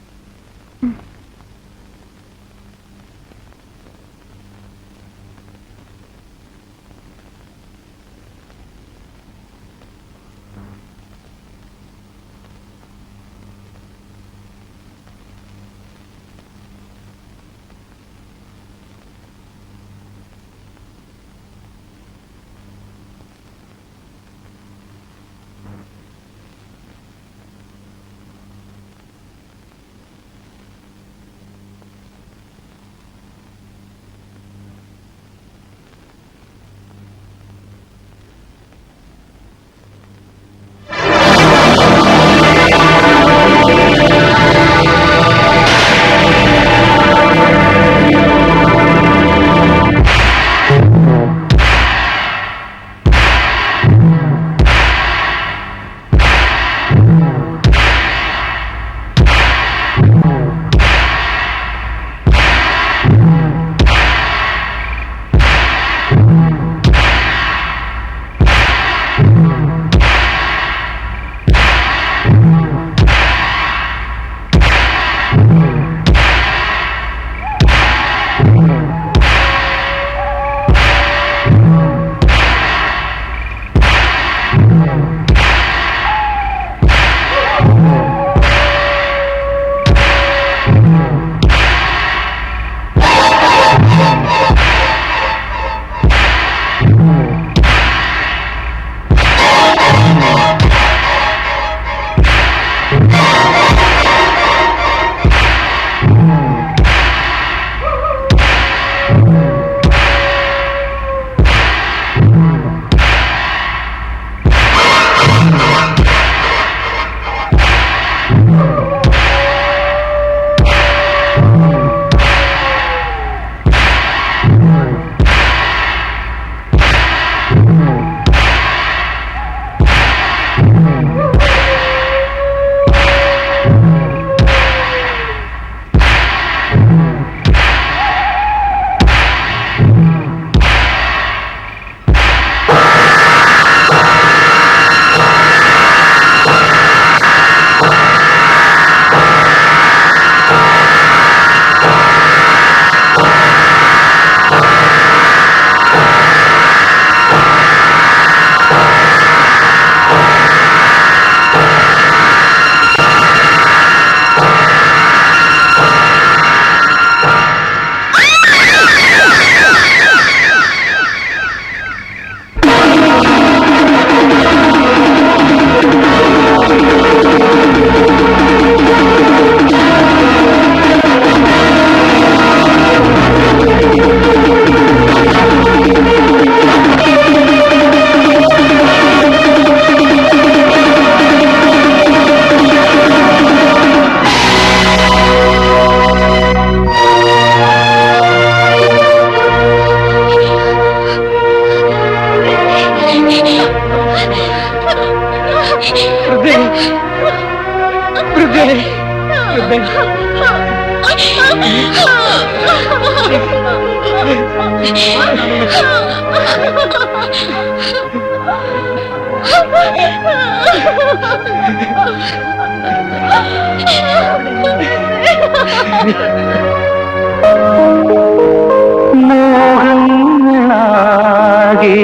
മോഹങ്ങളാകെ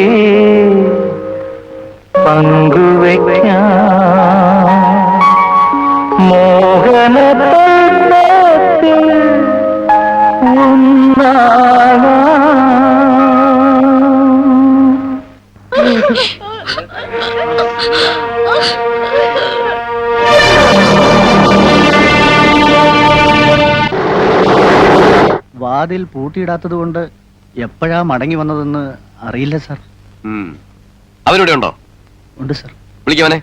പങ്കുവയ്ക്കാം മോഹനത്തിൽ ഒന്നാകാം. വാതിൽ പൂട്ടിയിടാത്തത് കൊണ്ട് എപ്പോഴാ മടങ്ങി വന്നതെന്ന് അറിയില്ല സാർ. അവരിവിടെ ഉണ്ടോ? ഉണ്ട് സാർ. വിളിക്കവനെ.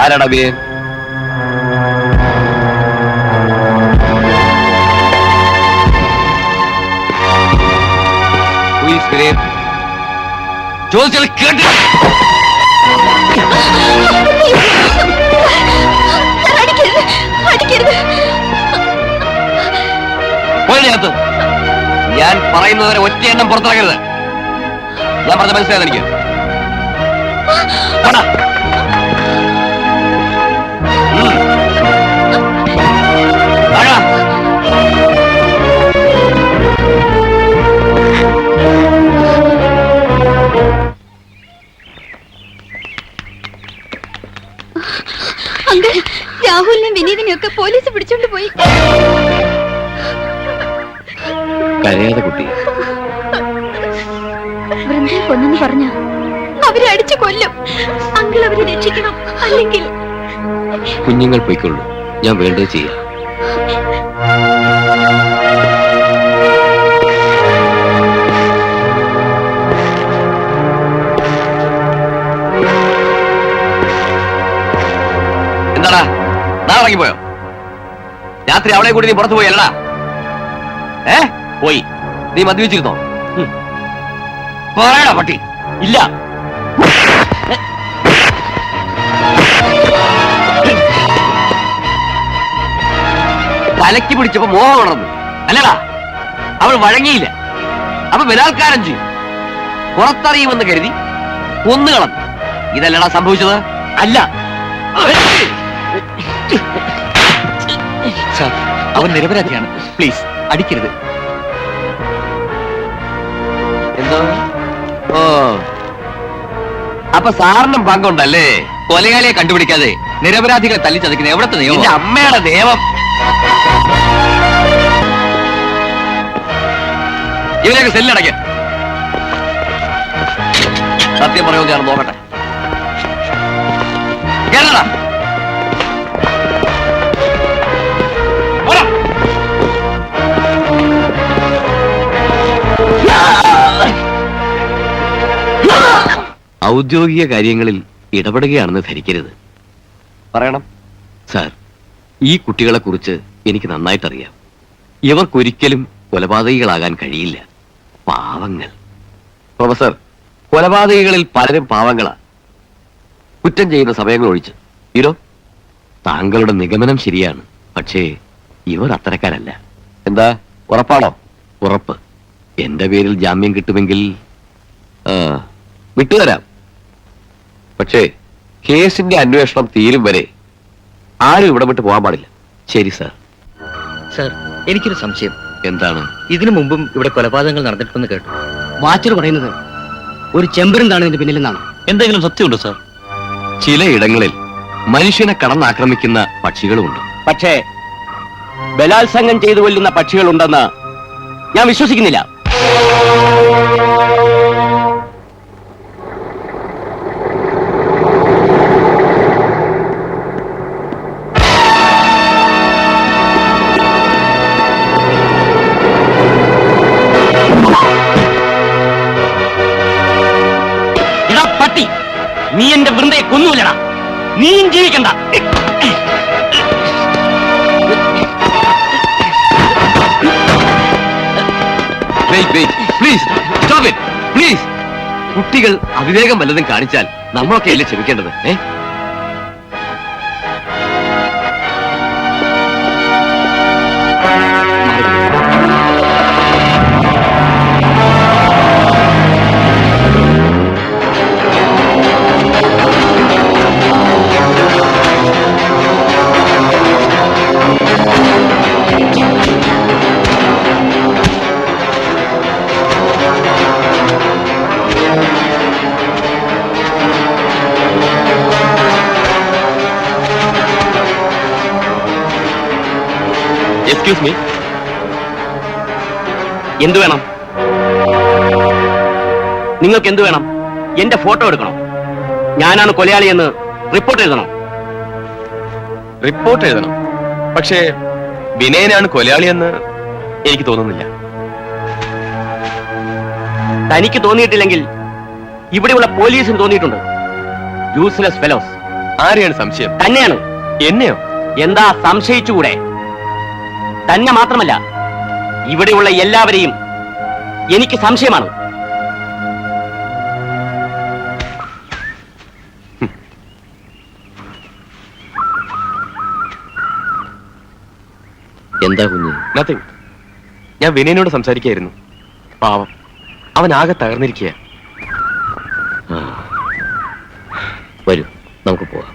ആരാടാ ബിയൻ? ചോദിച്ചാൽ കേട്ടില്ല. പോയതിനകത്ത് ഞാൻ പറയുന്നവരെ ഒറ്റ എണ്ണം പുറത്തിറക്കരുത്. ഞാൻ പറഞ്ഞ മനസ്സിലായത് എനിക്ക്. രാഹുലിനെയും വിനീതിനെയും ഒക്കെ പോലീസ് പിടിച്ചോണ്ട് പോയി. കരയാതെ കുട്ടി. വൃന്ദയെ കൊന്നെന്ന് പറഞ്ഞ അവരെ അടിച്ചു കൊല്ലും. അങ്കിൾ അവരെ രക്ഷിക്കണം, അല്ലെങ്കിൽ കുഞ്ഞുങ്ങൾ പോയിക്കൊള്ളൂ, ഞാൻ വേണ്ടത് ചെയ്യാം. എന്താടാ നാളെ ഇറങ്ങിപ്പോയോ? രാത്രി അവളെ കൂടി നീ പുറത്തു പോയല്ലടാ? പോയി. നീ മദ്യപിച്ചിരുന്നോ? പറയടാ പട്ടി. ഇല്ല. തലയ്ക്ക് പിടിച്ചപ്പോ മോഹം ഉണർന്നു അല്ലടാ? അവൾ വഴങ്ങിയില്ല. അപ്പൊ ബലാത്കാരം ചെയ്യും. പുറത്തറിയുമെന്ന് കരുതി കൊന്നുകളഞ്ഞു. ഇതല്ലടാ സംഭവിച്ചത്? അല്ല. സാർ, അവൻ നിരപരാധിയാണ്. പ്ലീസ് അടിക്കരുത്. എന്താ? ഓ, അപ്പൊ സാറിനും പങ്കുണ്ടല്ലേ കൊലയാളിയെ കണ്ടുപിടിക്കാതെ നിരപരാധികളെ തല്ലിച്ചതയ്ക്കുന്ന എവിടത്തെ നിയമം? അമ്മയുടെ നിയമം. ഇവരെയൊക്കെ സെല്ലടയ്ക്ക. സത്യം പറയുമോ ഞാൻ നോക്കട്ടെ. കേരള ഔദ്യോഗിക കാര്യങ്ങളിൽ ഇടപെടുകയാണെന്ന് ധരിക്കരുത്. പറയണം. സാർ, ഈ കുട്ടികളെ കുറിച്ച് എനിക്ക് നന്നായിട്ടറിയാം. ഇവർക്കൊരിക്കലും കൊലപാതകികളാകാൻ കഴിയില്ല. പാവങ്ങൾ. പ്രൊഫസർ, കൊലപാതകികളിൽ പലരും പാവങ്ങളാ, കുറ്റം ചെയ്യുന്ന സമയങ്ങൾ ഒഴിച്ച്. ഹീറോ, താങ്കളുടെ നിഗമനം ശരിയാണ്. പക്ഷേ ഇവർ അത്തരക്കാരല്ല. എന്താ, ഉറപ്പാണോ? ഉറപ്പ്. എന്റെ പേരിൽ ജാമ്യം കിട്ടുമെങ്കിൽ വിട്ടുതരാം. പക്ഷേ കേസിന്റെ അന്വേഷണം തീരും വരെ ആരും ഇവിടെ വിട്ട് പോകാൻ പാടില്ല. ശരി സാർ. സാർ, എനിക്കൊരു സംശയം. എന്താണ്? ഇതിനു മുമ്പും ഇവിടെ കൊലപാതകങ്ങൾ നടന്നിട്ടുണ്ടെന്ന് കേട്ടു. വാച്ചർ പറയുന്നത് ഒരു ചെമ്പരുന്താണ് ഇതിന്റെ പിന്നിലെന്നാണ്. എന്തെങ്കിലും സത്യമുണ്ടോ സാർ? ചിലയിടങ്ങളിൽ മനുഷ്യനെ കടന്നാക്രമിക്കുന്ന പക്ഷികളുമുണ്ട്. പക്ഷേ ബലാത്സംഗം ചെയ്തു കൊല്ലുന്ന പക്ഷികളുണ്ടെന്ന് ഞാൻ വിശ്വസിക്കുന്നില്ല. നീ എന്റെ വൃന്ദയെ കൊന്നൂലടാ. നീയും ജീവിക്കണ്ട. Please stop it please. കുട്ടികൾ അവിവേകം വല്ലതും കാണിച്ചാൽ നമ്മളൊക്കെ അല്ലേ ക്ഷമിക്കേണ്ടത്? എക്സ്ക്യൂസ് മീ, എന്തു വേണം? നിങ്ങൾക്ക് എന്തു വേണം? എന്റെ ഫോട്ടോ എടുക്കണോ? ഞാനാണ് കൊലയാളി എന്ന് റിപ്പോർട്ട് എഴുതണോ? റിപ്പോർട്ട് എഴുതണം, പക്ഷേ വിനയനാണ് കൊലയാളിയെന്ന് എനിക്ക് തോന്നുന്നില്ല. തനിക്ക് തോന്നിയിട്ടില്ലെങ്കിൽ ഇവിടെയുള്ള പോലീസിന് തോന്നിയിട്ടുണ്ട്. Useless fellows. ആരെയാണ് സംശയം? തന്നെയാണ്. എന്നെയോ? എന്താ സംശയിച്ചുകൂടെ? തന്നെ മാത്രമല്ല, ഇവിടെയുള്ള എല്ലാവരെയും എനിക്ക് സംശയമാണ്. എന്താ കുഞ്ഞ്? നത്തിങ്. ഞാൻ വിനയനോട് സംസാരിക്കായിരുന്നു. പാവം, അവൻ ആകെ തകർന്നിരിക്കുക. വരൂ, നമുക്ക് പോവാം.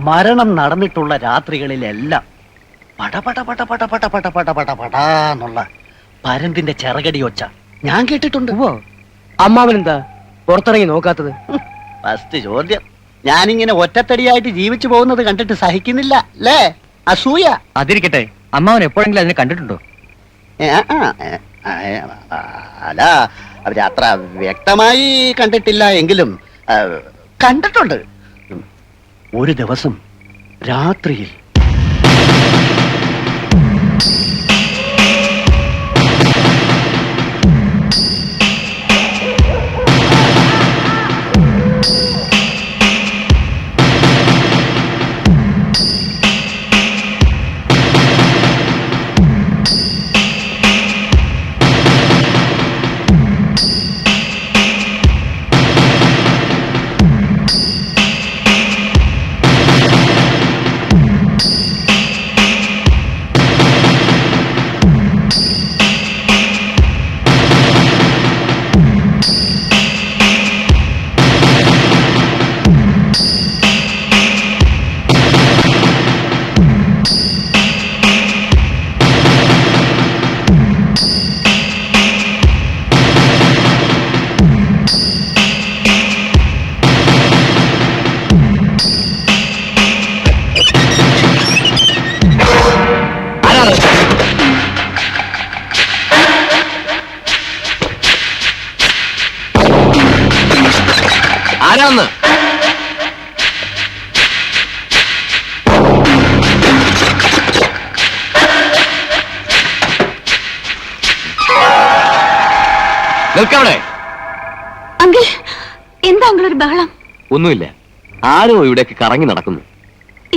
മരണം നടന്നിട്ടുള്ള രാത്രികളിലെല്ലാം പടപട പട പട പട പട പട പട പടാന്നുള്ള പരന്തിന്റെ ചിറകടി ഒച്ച ഞാൻ കേട്ടിട്ടുണ്ട്. അമ്മാവനെന്താ പുറത്തിറങ്ങി നോക്കാത്തത്? ഫസ്റ്റ് ചോദ്യം. ഞാനിങ്ങനെ ഒറ്റത്തടിയായിട്ട് ജീവിച്ചു പോകുന്നത് കണ്ടിട്ട് സഹിക്കുന്നില്ല അല്ലേ? അസൂയ. അതിരിക്കട്ടെ, അമ്മാവൻ എപ്പോഴെങ്കിലും അതിനെ കണ്ടിട്ടുണ്ടോ? അല്ല, അവര് അത്ര വ്യക്തമായി കണ്ടിട്ടില്ല എങ്കിലും കണ്ടിട്ടുണ്ട്. ഒരു ദിവസം രാത്രിയിൽ ആരാന്ന്? നിൽക്കവിടെ. അങ്കിൾ, എന്താ അങ്കിൾ ഒരു ബഹളം? ഒന്നുമില്ല, ആരോ ഇവിടേക്ക് കറങ്ങി നടക്കുന്നു.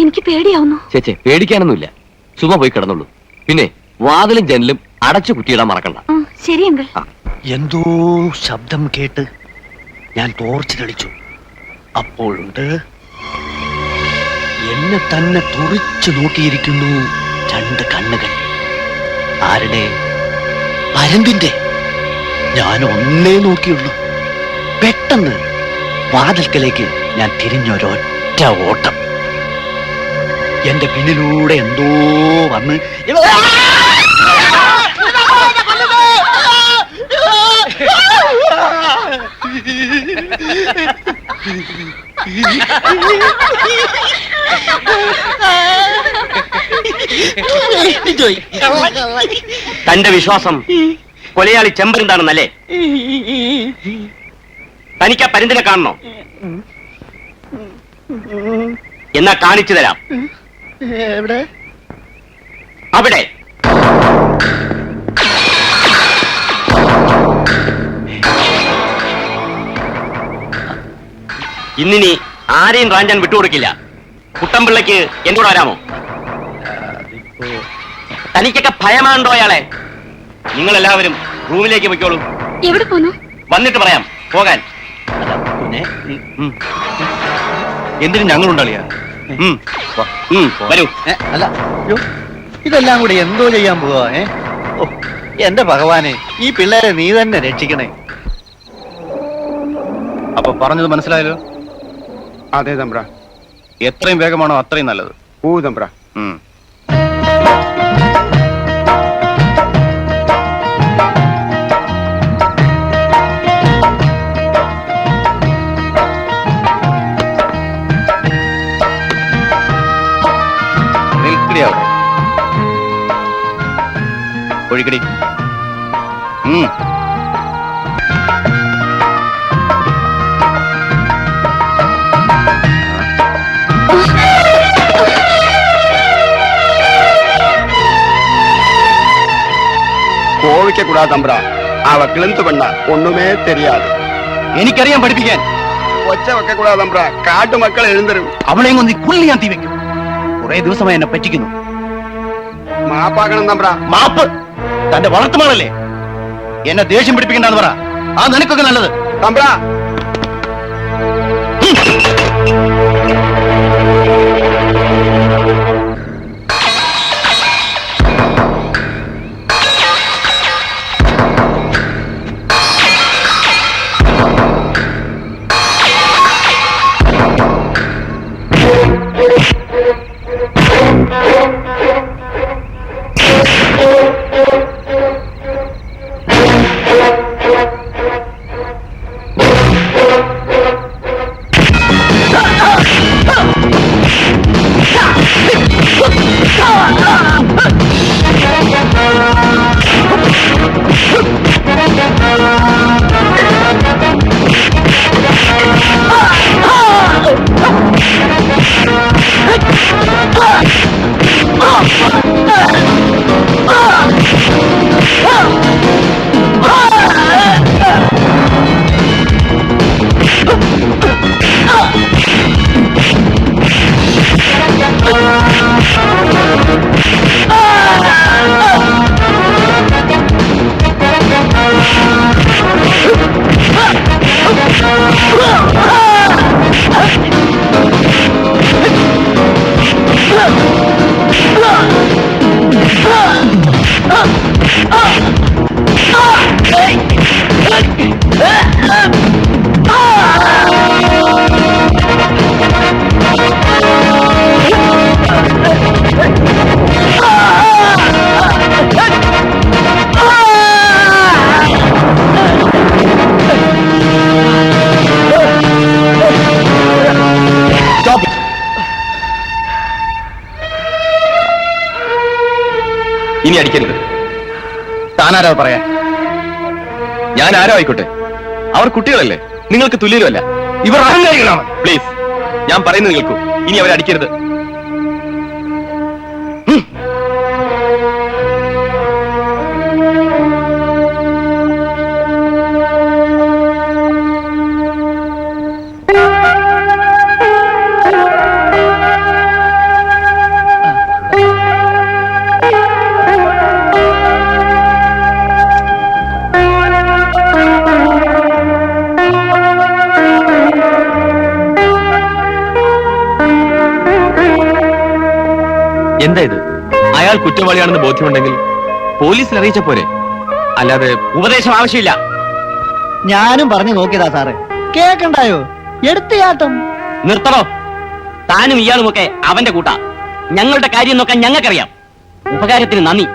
എനിക്ക് പേടിയാവുന്നു. ചേച്ചേ, പേടിക്കാനൊന്നുമില്ല. ചുമ്മാ പോയി കിടന്നുള്ളൂ. പിന്നെ വാതിലും ജനലും അടച്ചു കുറ്റിയിടാൻ മറക്കണ്ട. ശരി അങ്കിൾ. എന്തോ ശബ്ദം കേട്ട് ഞാൻ ടോർച്ച് തെളിച്ചു. അപ്പോഴുണ്ട് എന്നെ തന്നെ തുറിച്ചു നോക്കിയിരിക്കുന്നു രണ്ട് കണ്ണുകൾ. ആരുടെ? പരന്തിന്റെ. ഞാൻ ഒന്നേ നോക്കിയുള്ളൂ. പെട്ടെന്ന് വാതിൽക്കലേക്ക് ഞാൻ തിരിഞ്ഞൊരൊറ്റ ഓട്ടം. എന്റെ പിന്നിലൂടെ എന്തോ വന്ന് തന്റെ വിശ്വാസം കൊലയാളി ചെമ്പരുന്താണെന്നല്ലേ? തനിക്ക് ആ പരുന്തിനെ കാണണോ? എന്നാ കാണിച്ചു തരാം. എവിടെ? അവിടെ. ഇന്നിനി ആരെയും റാഞ്ചാൻ വിട്ടുകൊടുക്കില്ല. കുട്ടമ്പിള്ളയ്ക്ക് എന്നോട് വരാമോ? തനിക്കൊക്കെ ഭയമാണ്ടോ അയാളെ? നിങ്ങൾ എല്ലാവരും റൂമിലേക്ക് പൊയ്ക്കോളൂ. എവിടെ പോന്നു? വന്നിട്ട് പറയാം. പോകാൻ. പിന്നെ എന്തിനും ഞങ്ങളുണ്ടളിയാ. വരൂ. അല്ല, അയ്യോ, ഇതെല്ലാം കൂടി എന്തോ ചെയ്യാൻ പോവാ? ഓ, എന്റെ ഭഗവാനെ, ഈ പിള്ളേരെ നീ തന്നെ രക്ഷിക്കണേ. അപ്പൊ പറഞ്ഞത് മനസ്സിലായല്ലോ? അതെ തമ്പ്ര. എത്രയും വേഗമാണോ അത്രയും നല്ലത്. ഓ തമ്പ്ര. നിൽക്കടിയാവും ഒഴിക്കടി. கோவிக்க கூடாது தம்பரா. அவ கிளந்து பண்ணா ஒண்ணுமே தெரியாது. എനിക്കറിയാൻ പഠിപ്പിക്കാൻ. ഒച്ച വെക്ക കൂടാതെ തമ്പ്ര. കാട്ടു മക്കൾ എഴുന്നരും. അവളെയും കൊന്ന് കുള്ളി ഞാൻ തീ വെക്കും. കുറെ ദിവസമായി എന്നെ പറ്റിക്കുന്നു. മാപ്പാക്കണം തമ്പ്ര. മാപ്പ്? തന്റെ വളർത്തുമാളല്ലേ? എന്നെ ദേഷ്യം പിടിപ്പിക്കണ്ടെന്ന് പറ. ആ നിനക്കൊക്കെ നല്ലത്. തമ്പ്ര. ഇനി അടിക്കരുത്. താനാരാ പറയാ? ഞാൻ ആരോ ആയിക്കോട്ടെ, അവർ കുട്ടികളല്ലേ, നിങ്ങൾക്ക് തുല്യരുമല്ല. ഇവർ അഹങ്കാരികളാണ്. പ്ലീസ്, ഞാൻ പറയുന്നത് കേൾക്കൂ. ഇനി അവരെ അടിക്കരുത്. എന്താ ഇത്? അയാൾ കുറ്റവാളിയാണെന്ന് ബോധ്യമുണ്ടെങ്കിൽ പോലീസിൽ അറിയിച്ച പോരെ, അല്ലാതെ ഉപദേശം ആവശ്യമില്ല. ഞാനും പറഞ്ഞു നോക്കിയതാ സാറേ, കേക്കണ്ടായോ? എടുത്തിയാട്ടം. നിർത്തണോ? താനും ഇയാളുമൊക്കെ അവന്റെ കൂട്ടാ. ഞങ്ങളുടെ കാര്യം നോക്കാൻ ഞങ്ങൾക്കറിയാം. ഉപകാരത്തിന് നന്ദി.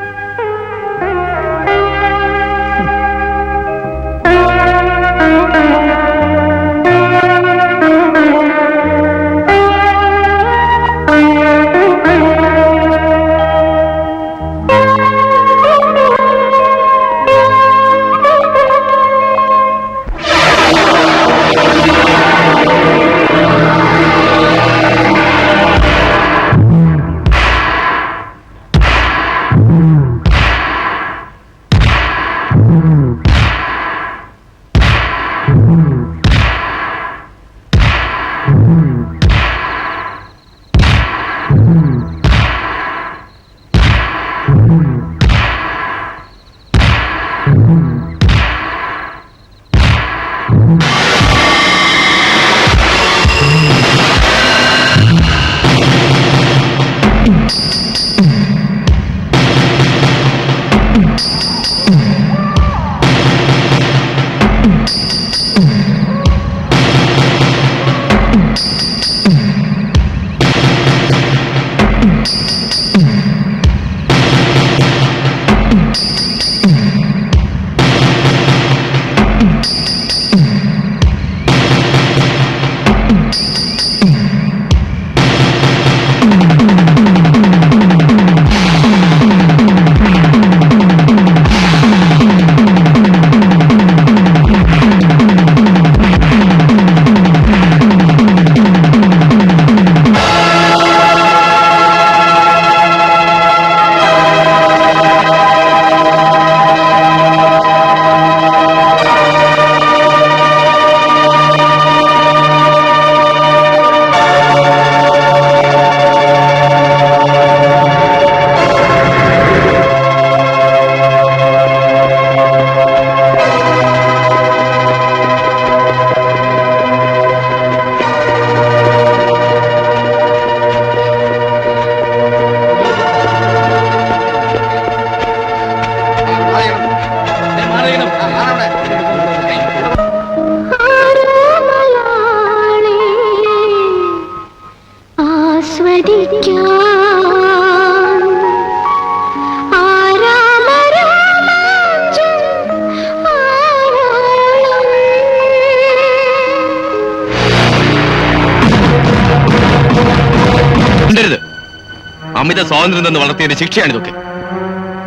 അമിത സ്വാതന്ത്ര്യം നിന്ന് വളർത്തിയതിന്റെ ശിക്ഷയാണിതൊക്കെ.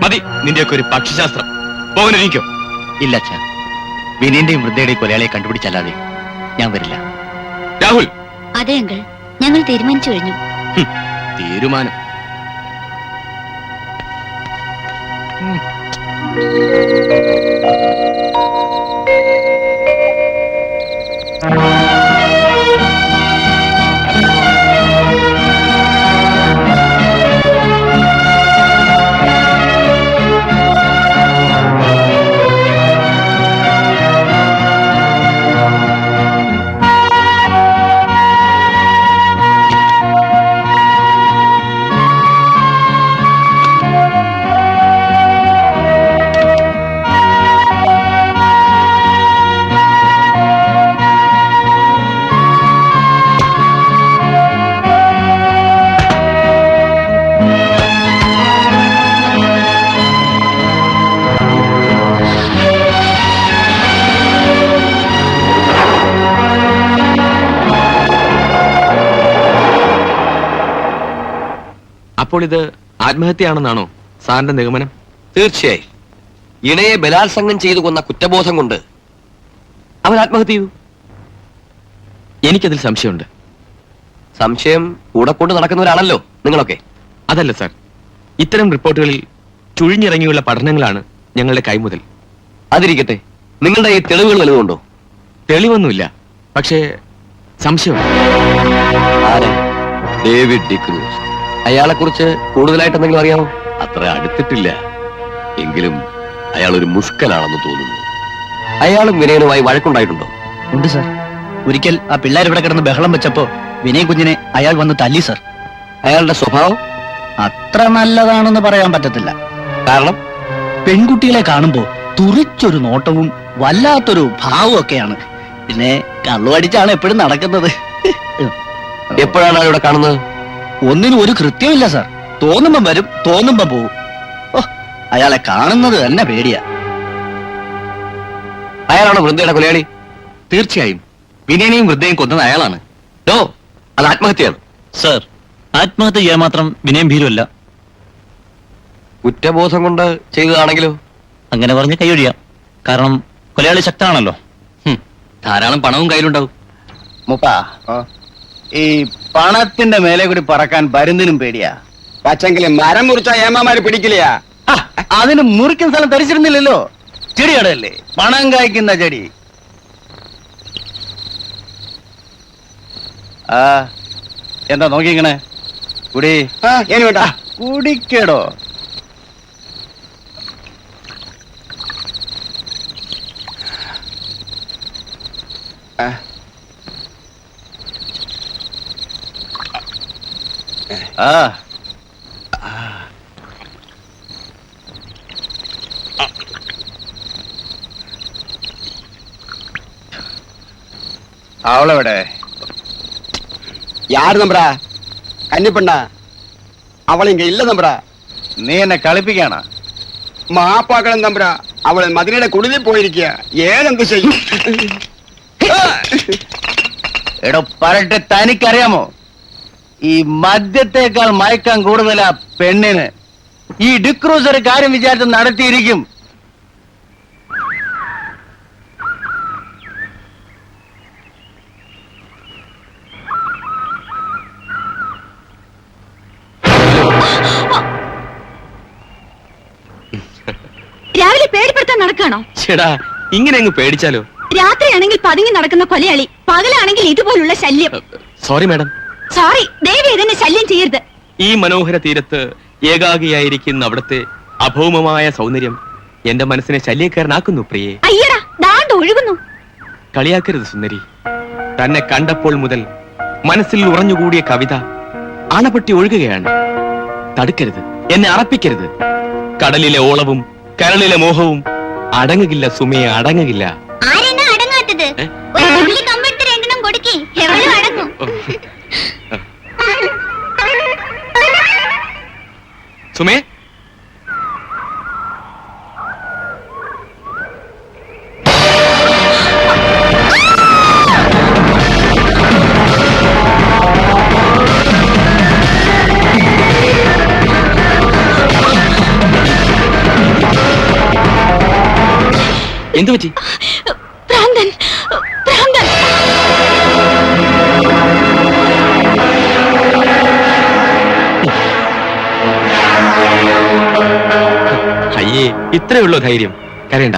മതി നിന്റെയൊക്കെ ഒരു പക്ഷിശാസ്ത്രം. പോകാനിരിക്കോ? ഇല്ല അച്ഛാ, വിനീന്റെയും വൃദ്ധയുടെയും കൊലയാളിയെ കണ്ടുപിടിച്ചല്ലാതെ ഞാൻ വരില്ല. രാഹുൽ. അതെ അങ്കിൾ, ഞങ്ങൾ തീരുമാനിച്ചു കഴിഞ്ഞു. തീരുമാനം? അപ്പോൾ ഇത് ആത്മഹത്യയാണെന്നാണോ സാറിന്റെ നിഗമനം? തീർച്ചയായും. ഇണയെ ബലാത്സംഗം ചെയ്തു കൊന്ന കുറ്റബോധം കൊണ്ട് അവൻ ആത്മഹത്യ ചെയ്തു. എനിക്കതിൽ സംശയമുണ്ട്. സംശയം കൂടെ കൊണ്ട് നടക്കുന്നവരാണല്ലോ നിങ്ങളൊക്കെ. അതല്ല സാർ, ഇത്തരം റിപ്പോർട്ടുകളിൽ ചുഴിഞ്ഞിറങ്ങിയുള്ള പഠനങ്ങളാണ് ഞങ്ങളുടെ കൈമുതൽ. അതിരിക്കട്ടെ, നിങ്ങളുടെ ഈ തെളിവുകൾ വലുതുണ്ടോ? തെളിവൊന്നുമില്ല, പക്ഷേ സംശയമുണ്ട്. ആരാ? ഡേവിഡ് ഡിക്രൂസ്. അയാളെ കുറിച്ച് കൂടുതലായിട്ട് എന്തെങ്കിലും അറിയാമോ? അത്ര അടുത്തിട്ടില്ല, എങ്കിലും അയാൾ ഒരു മുഷ്കനാണെന്ന് തോന്നുന്നു. അയാളും വിനയനുമായി വഴക്കുണ്ടായിട്ടുണ്ടോ? ഉണ്ട് സാർ. ഒരിക്കൽ ആ പിള്ളേർ ഇവിടെ കിടന്ന് ബഹളം വെച്ചപ്പോ വിനയ് കുഞ്ഞിനെ അയാൾ വന്ന് തല്ലി സാർ. അയാളുടെ സ്വഭാവം? അത്ര നല്ലതാണെന്ന് പറയാൻ പറ്റത്തില്ല. കാരണം പെൺകുട്ടികളെ കാണുമ്പോ തുറിച്ചൊരു നോട്ടവും വല്ലാത്തൊരു ഭാവവും ഒക്കെയാണ്. പിന്നെ കള്ളുവടിച്ചാണ് എപ്പോഴും നടക്കുന്നത്. എപ്പോഴാണ് ഇവിടെ കാണുന്നത്? ഒന്നിനും ഒരു കൃത്യമില്ല സാർ. തോന്നുമ്പം വരും, തോന്നുമ്പം പോവും. ഓ, അയാളെ കാണുന്നത് തന്നെ പേടിയാ. അയാളാണ് വൃന്ദയുടെ കൊലയാളി? തീർച്ചയായും വിനയനെയും വൃദ്ധയും കൊന്നത് അയാളാണ്. ഡോ, അത് ആത്മഹത്യയാണ്. സർ, ആത്മഹത്യ ചെയ്യാൻ മാത്രം വിനയം ഭീരുവല്ല. കുറ്റബോധം കൊണ്ട് ചെയ്തതാണെങ്കിലോ? അങ്ങനെ പറഞ്ഞ് കൈയൊഴിയാം. കാരണം കൊലയാളി ശക്തനാണല്ലോ. ധാരാളം പണവും കയ്യിലുണ്ടാവും. മുപ്പ, ഈ പണത്തിന്റെ മേലെ കൂടി പറക്കാൻ പരുന്തിനും പേടിയാ. പക്ഷെങ്കിലും മരം മുറിച്ച ഏമാമാര് പിടിക്കില്ല. അതിന് മുറിക്കുന്ന സ്ഥലം ധരിച്ചിരുന്നില്ലല്ലോ. ചെടിയടല്ലേ, പണം കായ്ക്കുന്ന ചെടി. ആ, എന്താ നോക്കിക്കണേ? കുടി. ഏന് വേണ്ട. കുടിക്കടോ. ആ, അവളെവിടെ? யாரு நம்புறா? கன்னிப்பண்ணா அவள் இங்க இல்ல நம்புறா. നീ എന്നെ കളിപ്പിക്കാണ? മാപ്പാക്കണം നമ്പുറ. അവള് മദിനയുടെ കുടിലിൽ പോയിരിക്കുക. ഏതെന്ത് ചെയ്യും? എടോ പറട്ടെ, തനിക്കറിയാമോ ഈ മദ്യത്തേക്കാൾ മയക്കാൻ കൂടുതലാ പെണ്ണിന്. ഈ ഡിക്രൂസർ കാര്യം വിചാരിച്ച് നടത്തിയിരിക്കും. രാവിലെ പേടിപ്പെടുത്താൻ നടക്കാണോ? ചേടാ, ഇങ്ങനെ അങ്ങ് പേടിച്ചാലോ? രാത്രിയാണെങ്കിൽ പതുങ്ങി നടക്കുന്ന കൊലയാളി, പകലാണെങ്കിൽ ഇതുപോലുള്ള ശല്യം. Sorry madam. സോറി, ദയവ് ഇതിനെ ശല്യം ചെയ്യരുത്. ഈ മനോഹര തീരത്ത് ഏകാഗിയായിരിക്കുന്ന അവിടുത്തെ അഭൗമമായ സൗന്ദര്യം എന്റെ മനസ്സിനെ ശല്യക്കാരനാക്കുന്നു പ്രിയേ. അയ്യടാ, ദാണ്ട് ഒഴുകുന്നു. കളിയാക്കരുത് സുന്ദരി. തന്നെ കണ്ടപ്പോൾ മുതൽ മനസ്സിൽ ഉറഞ്ഞുകൂടിയ കവിത അണപൊട്ടി ഒഴുകുകയാണ്. തടുക്കരുത്, എന്നെ അറപ്പിക്കരുത്. കടലിലെ ഓളവും കരളിലെ മോഹവും അടങ്ങുകില്ല സുമയെ, അടങ്ങുകില്ല. ആരെന്നാ അടങ്ങാത്തത്? ഒരു തുള്ളി കമ്പെടുത്ത് രണ്ടെണ്ണം കൊടുക്കേ, എവളും അടങ്ങും. സുമേ, എന്തു പറ്റി? ഭ്രാന്തൻ, ഭ്രാന്തൻ. അയ്യേ, ഇത്രയുള്ളൂ ധൈര്യം. കരയണ്ട,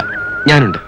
ഞാനുണ്ട്.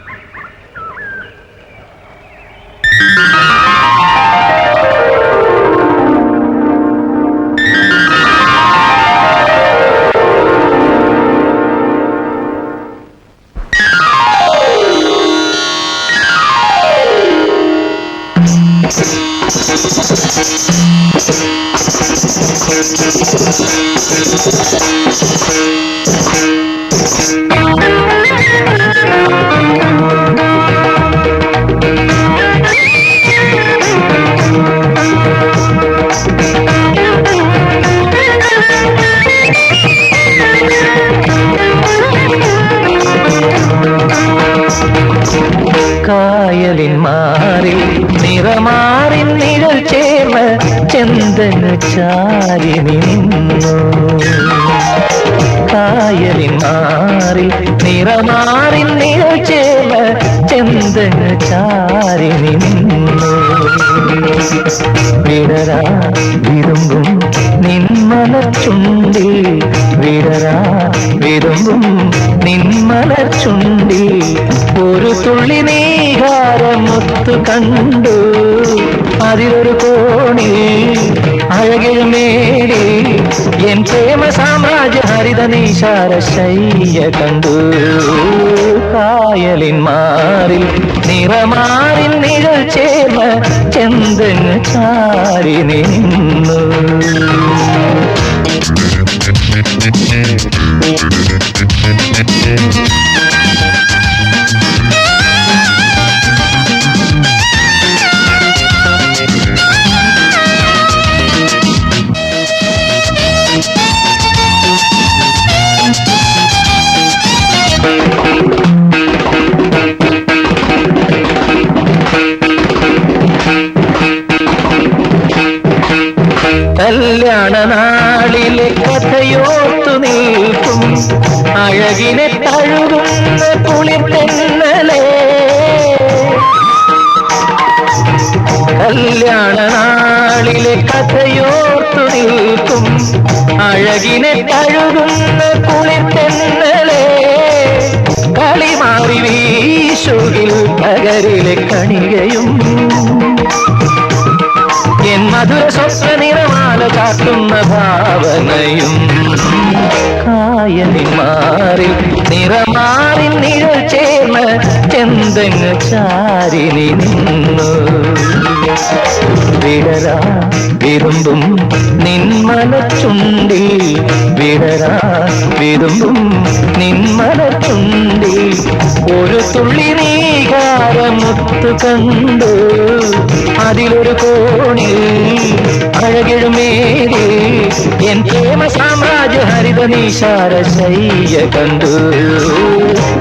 കായലിൻ മാറിൽ നിറമാറിൻ നിഴൽ ചേർന്ന് ചെന്തന് ചാരി നിന്നു. കായലിൻ മാറിൽ നിറമാറിൻ നിഴൽ ചേർന്ന് ചെന്തന് ചാരി നിന്നു. വിടരാ വിരുമ്പും നിന്മലച്ചുണ്ടിൽ, വിടരാ വിരുമ്പും നിന്മലച്ചുണ്ടിൽ ഒരു തുള്ളി നീഹാരമൊത്തു കണ്ടു. അതിലൊരു കോണിൽ അഴകിൽ മേടി എൻ പ്രേമ സാമ്രാജ്യ ഹരിത നീശാര ശയ്യ കണ്ടു. കായലിൻ മാറിൽ നിറമാറിൻ നിഴൽ ചേർന്ന് ചെന്തന് ചാരി നിന്നു. കല്യാണ നാളിലെ കഥയോർത്തു നിൽക്കും അഴകിനെ തഴുകുന്ന കുളിർതെന്നലേ. കല്യാണ നാളിലെ കഥയോർത്തു നിൽക്കും അഴകിനെ തഴുകുന്ന കുളിർതെന്നലേ. കളി മാറി വീശുകിൽ പകരിലെ കണികയും എൻ മധുര സ്വപ്ന നിറമാല കാട്ടുന്ന ഭാവനയും. കായലിൽ മാറി നിറമാറി നിഴൽ ചേർന്ന് ചെന്തങ്ങ് ചാരിനി നിന്നു. വിടരാ വിരുമ്പും നിന്മലച്ചുണ്ടിൽ, വിടരാ വിരുമ്പും നിന്മലച്ചുണ്ടിൽ ഒരു തുള്ളി നീകാരമുത്തു കണ്ടു. അതിലൊരു കോണിൽ അഴകിഴുമേരി എൻ പ്രേമ സാമ്രാജ്യ ഹരിത നിശാര ശയ്യ കണ്ടു.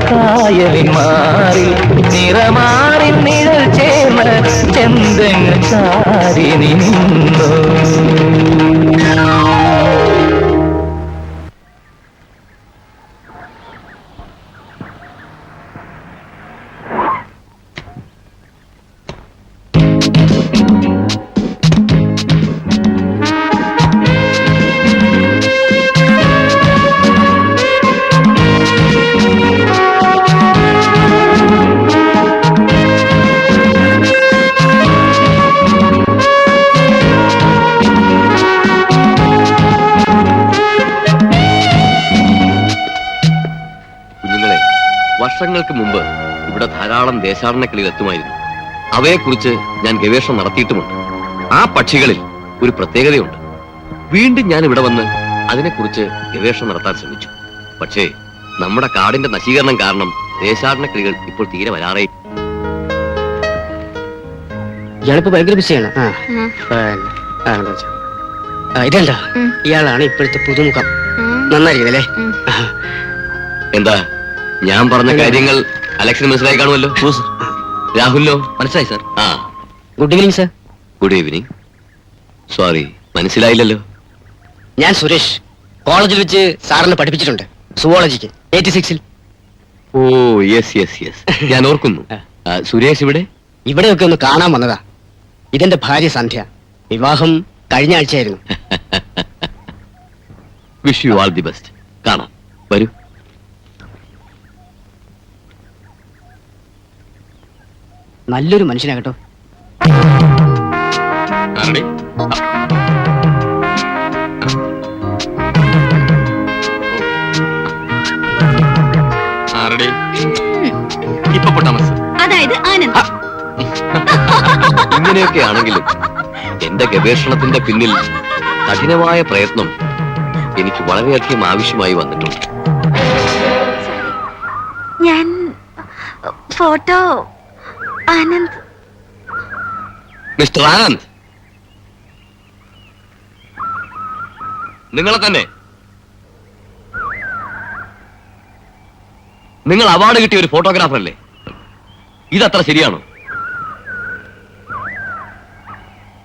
കായലിൽ മാറി നിറമാറി നിഴൽ ചേർന്ന് ചെന്തങ്ങ് ചാരി നിന്നു. വർഷങ്ങൾക്ക് മുമ്പ് ഇവിടെ ധാരാളം ദേശാടന കിളികൾ എത്തുമായിരുന്നു. അവയെക്കുറിച്ച് ഞാൻ ഗവേഷണം നടത്തിയിട്ടുമുണ്ട്. ആ പക്ഷികളിൽ ഒരു പ്രത്യേകതയുണ്ട്. വീണ്ടും ഞാൻ ഇവിടെ വന്ന് അതിനെക്കുറിച്ച് ഗവേഷണം നടത്താൻ ശ്രമിച്ചു. പക്ഷേ നമ്മുടെ കാടിന്റെ നശീകരണം കാരണം ദേശാടന കിളികൾ ഇപ്പോൾ തീരെ വരാറേ. ഇയാളിപ്പോ ഭയങ്കര ബിസിയാണ്. ഇതല്ല, ഇയാളാണ് ഇപ്പോഴത്തെ പുതുമുഖം. നന്നായിരിക്കുന്നല്ലേ? എന്താ ഞാൻ പറഞ്ഞ കാര്യങ്ങൾ അലക്സിന് മനസ്സിലായി കാണുമല്ലോ. രാഹുലിനോ? മനസ്സിലായി സാർ. ആ, good evening sir. Good evening. Sorry, മനസ്സിലായില്ലല്ലോ. ഞാൻ സുരേഷ്, കോളേജിൽ വെച്ച് സാറിനെ പഠിപ്പിച്ചിട്ടുണ്ട് സുവോളജിക്ക് 86-ൽ. ഓ യെസ് യെസ് യെസ്, ഞാൻ ഓർക്കുന്നു. സുരേഷ് ഇവിടെ ഇവിടെയൊക്കെ ഒന്ന് കാണാൻ വന്നതാ. ഇതെന്റെ ഭാര്യ സന്ധ്യ. വിവാഹം കഴിഞ്ഞ ആഴ്ചയായിരുന്നു. Wish you all the best. കാണാം, വരൂ. നല്ലൊരു മനുഷ്യനാ കേട്ടോ. അതായത് ആനന്ദ്. ഇങ്ങനെയൊക്കെ ആണെങ്കിലും എന്റെ ഗവേഷണത്തിന്റെ പിന്നിൽ കഠിനമായ പ്രയത്നം എനിക്ക് വളരെയധികം ആവശ്യമായി വന്നിട്ടുണ്ട്. ഞാൻ ഫോട്ടോ ആനന്ദ്. മിസ്റ്റർ ആനന്ദ്, നിങ്ങളെ തന്നെ. നിങ്ങൾ അവാർഡ് കിട്ടിയ ഒരു ഫോട്ടോഗ്രാഫർ അല്ലേ? ഇതത്ര ശരിയാണോ?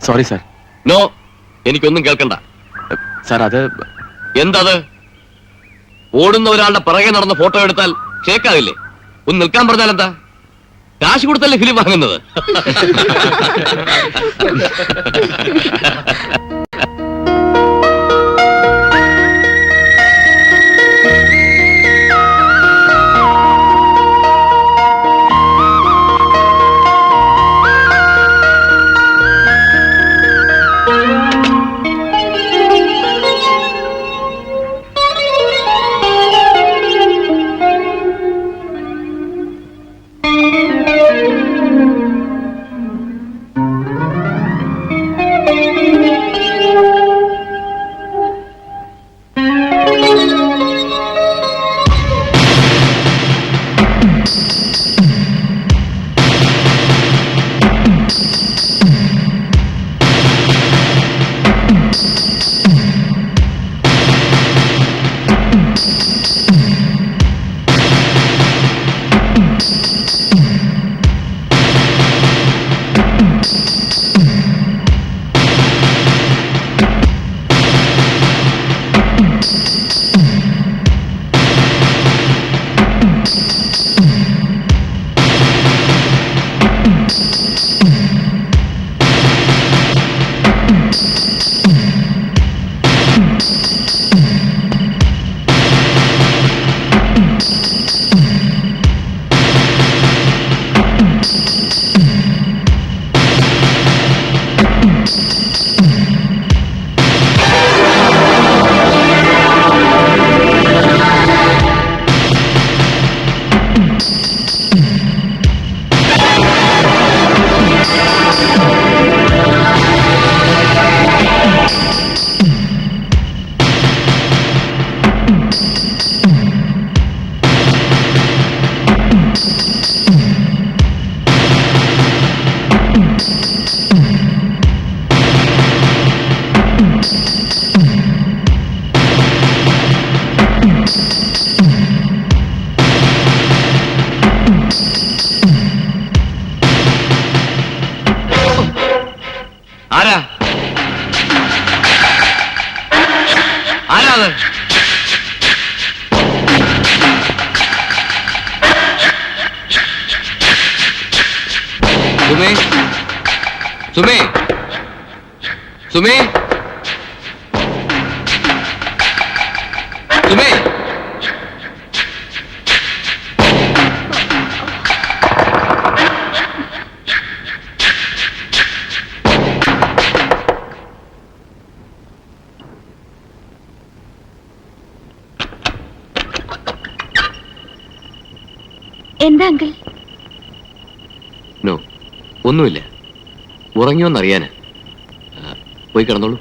Sorry sir. നോ, എനിക്കൊന്നും കേൾക്കണ്ട സാർ. അത് എന്തത്? ഓടുന്ന ഒരാളുടെ പിറകെ നടന്ന ഫോട്ടോ എടുത്താൽ ഷേക്കാവില്ലേ? ഒന്ന് നിൽക്കാൻ പറഞ്ഞാൽ എന്താ? കാശ് കൊടുത്തല്ലേ ഫിലിം വാങ്ങുന്നത്? ആരാ ആരാ അത്? സുമേ സുമേ സുമേ സുമേ എന്താ അങ്കിൾ? നോ, ഒന്നുമില്ല. ഉറങ്ങിയോന്നറിയാന്. പോയി കിടന്നോളൂ.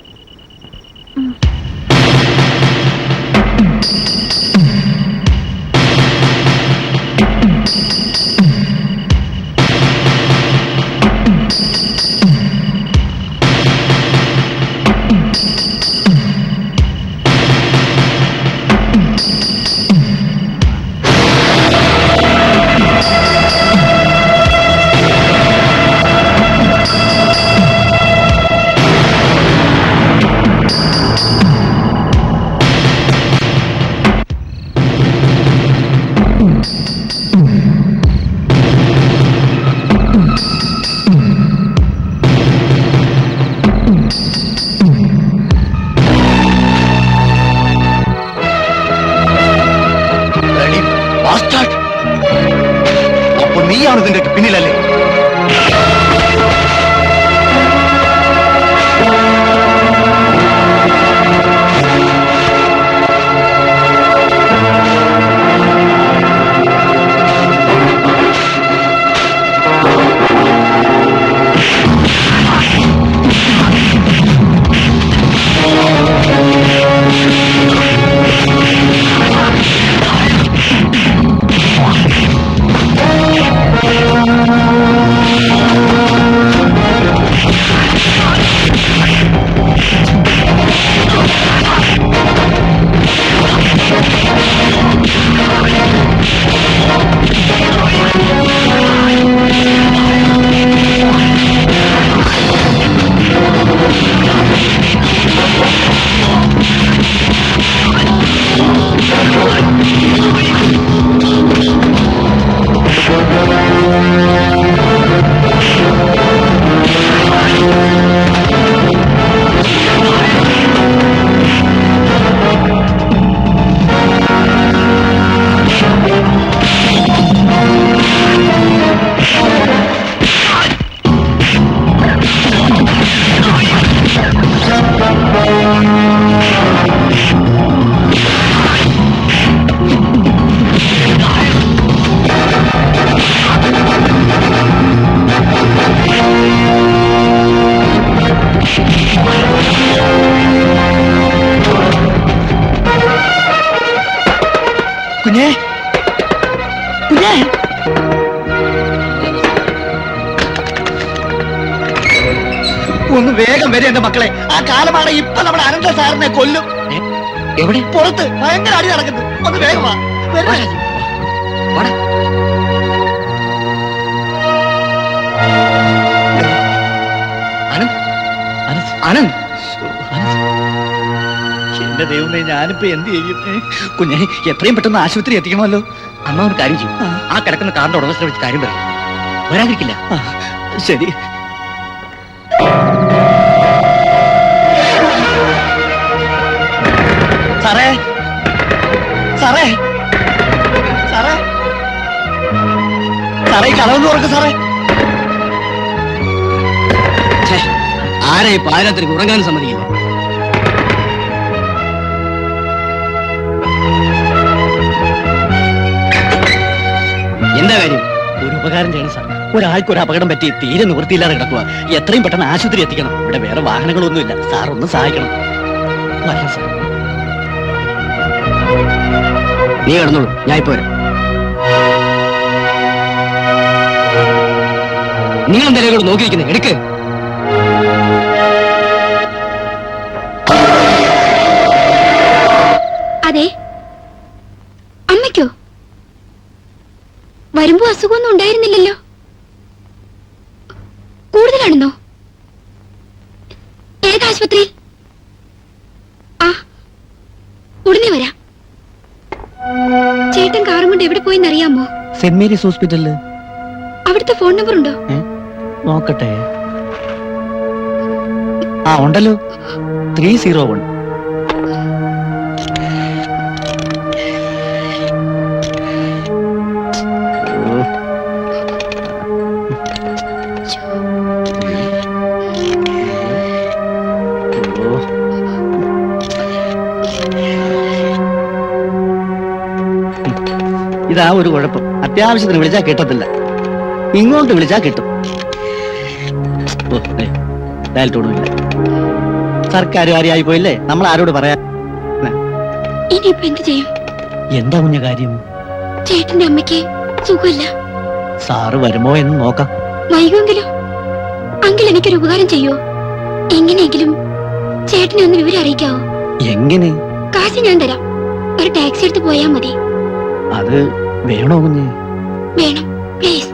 അപ്പൊ നീയാണ് ഇതിന്റെ പിന്നിലല്ലേ? കുഞ്ഞേ, കുഞ്ഞേ, ഒന്ന് വേഗം വരെ എന്റെ മക്കളെ. ആ കാലമാണ് ഇപ്പൊ നമ്മുടെ അനന്ത സാറിനെ കൊല്ലും. എവിടെ? പുറത്ത് ഭയങ്കര അടി നടക്കുന്നു. ഒന്ന് വേഗം വാ. വരൂ. ആനന്ദ്, എന്റെ ദൈവമേ, ഞാനിപ്പോ എന്ത് ചെയ്യും? കുഞ്ഞെ, എത്രയും പെട്ടെന്ന് ആശുപത്രി എത്തിക്കണമല്ലോ. അമ്മ ഒരു കാര്യം ചെയ്യും. ആ കിടക്കുന്ന കാറിന്റെ ഉടമസ്ഥനെ വിളിച്ച് കാര്യം പറയും. വരാതിരിക്കില്ല. ശരി. കടന്നു തുറക്ക് സാറേ. ആരെ പാരാത്രിക്ക് ഉറങ്ങാൻ സമ്മതിക്കില്ല. എന്താ കാര്യം? ഒരു ഉപകാരം ചെയ്യണം സാർ. ഒരാൾക്ക് ഒരു അപകടം പറ്റി തീരെ നിവൃത്തിയില്ലാതെ കിടക്കുക. എത്രയും പെട്ടെന്ന് ആശുപത്രി എത്തിക്കണം. ഇവിടെ വേറെ വാഹനങ്ങളൊന്നുമില്ല. സാർ ഒന്ന് സഹായിക്കണം. വരാം സാർ. നീ കിടന്നോളൂ, ഞാൻ ഇപ്പൊ വരാം. നിങ്ങൾ എന്തായാലും കൂടെ നോക്കിയിരിക്കുന്നത് എടുക്ക്. അതെ, അമ്മയ്ക്കോ? വരുമ്പോ അസുഖമൊന്നും ഉണ്ടായിരുന്നില്ലല്ലോ. കൂടുതലാണെന്നോ? ഏതാശുപത്രി? ആ, ഉടനെ വരാം. ചേട്ടൻ കാറും കൊണ്ട് എവിടെ പോയെന്നറിയാമോ? സെന്റ് മേരീസ് ഹോസ്പിറ്റലില്. അവിടുത്തെ ഫോൺ നമ്പർ ഉണ്ടോ? നോക്കട്ടെ. ആ ഉണ്ടല്ലോ, 301. ഇതാ ഒരു കുഴപ്പം. അത്യാവശ്യത്തിന് വിളിച്ചാൽ കിട്ടത്തില്ല. ഇങ്ങോട്ട് വിളിച്ചാൽ കിട്ടും. ഡയൽറ്റോടുമില്ല. സർക്കാർ കാര്യമായി പോയില്ലേ? നമ്മൾ ആരോട് പറയാ? ഇനിയിപ്പോ എന്ത് ചെയ്യും? എന്താ കുഞ്ഞ കാര്യം? ചേട്ടന്റെ അമ്മയ്ക്ക് സുഖമില്ല. സാറ് വരുമോ എന്ന് നോക്കാം. വൈകുമെങ്കിലോ? അങ്കിൾ എനിക്കൊരു ഉപകാരം ചെയ്യോ? എങ്ങനെയെങ്കിലും ചേട്ടനെ ഒന്ന് വിവരം അറിയിക്കാവോ? എങ്ങനെ? കാശ് ഞാൻ തരാം. ഒരു ടാക്സി എടുത്ത് പോയാ മതി. അത് വേണോ കുഞ്ഞ്? വേണം, പ്ലീസ്.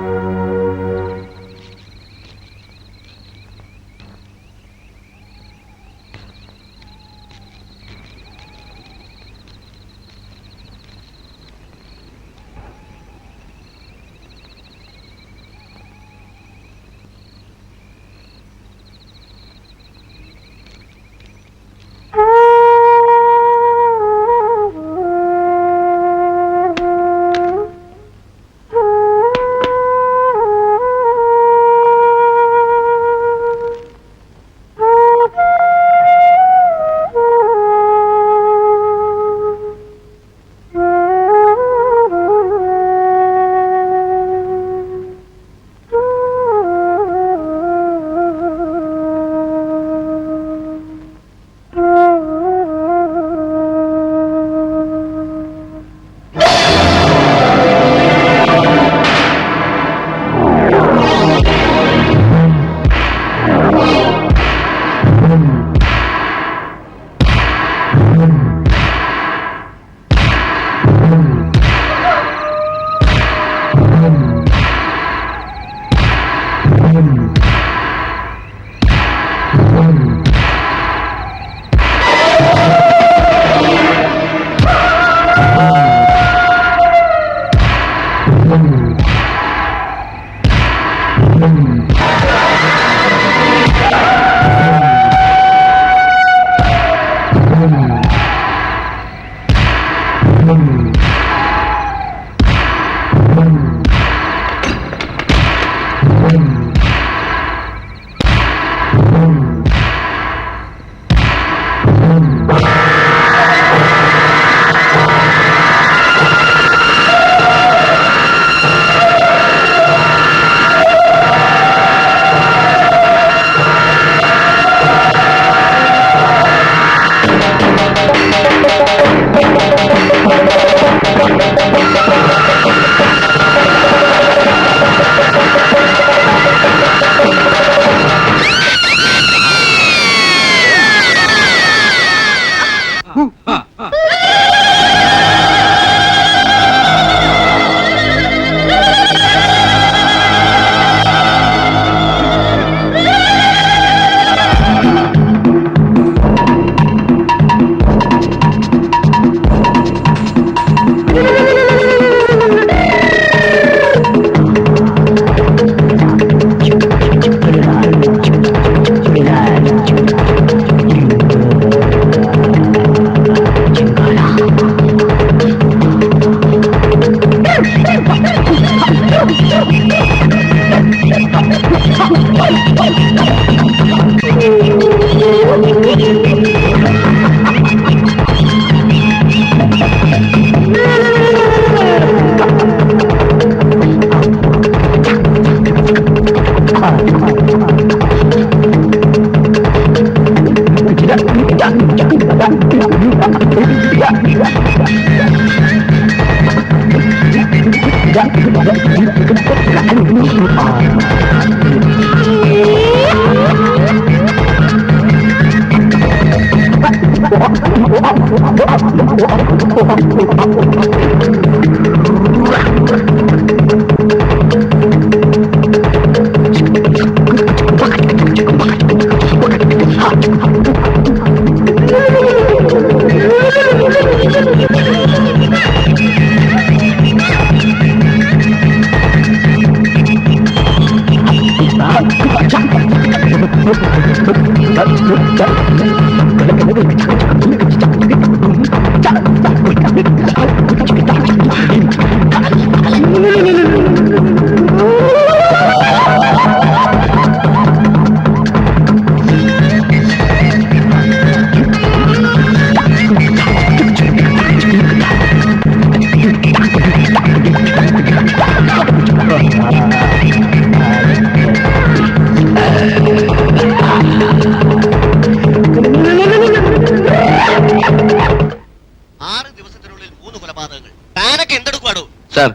സാർ,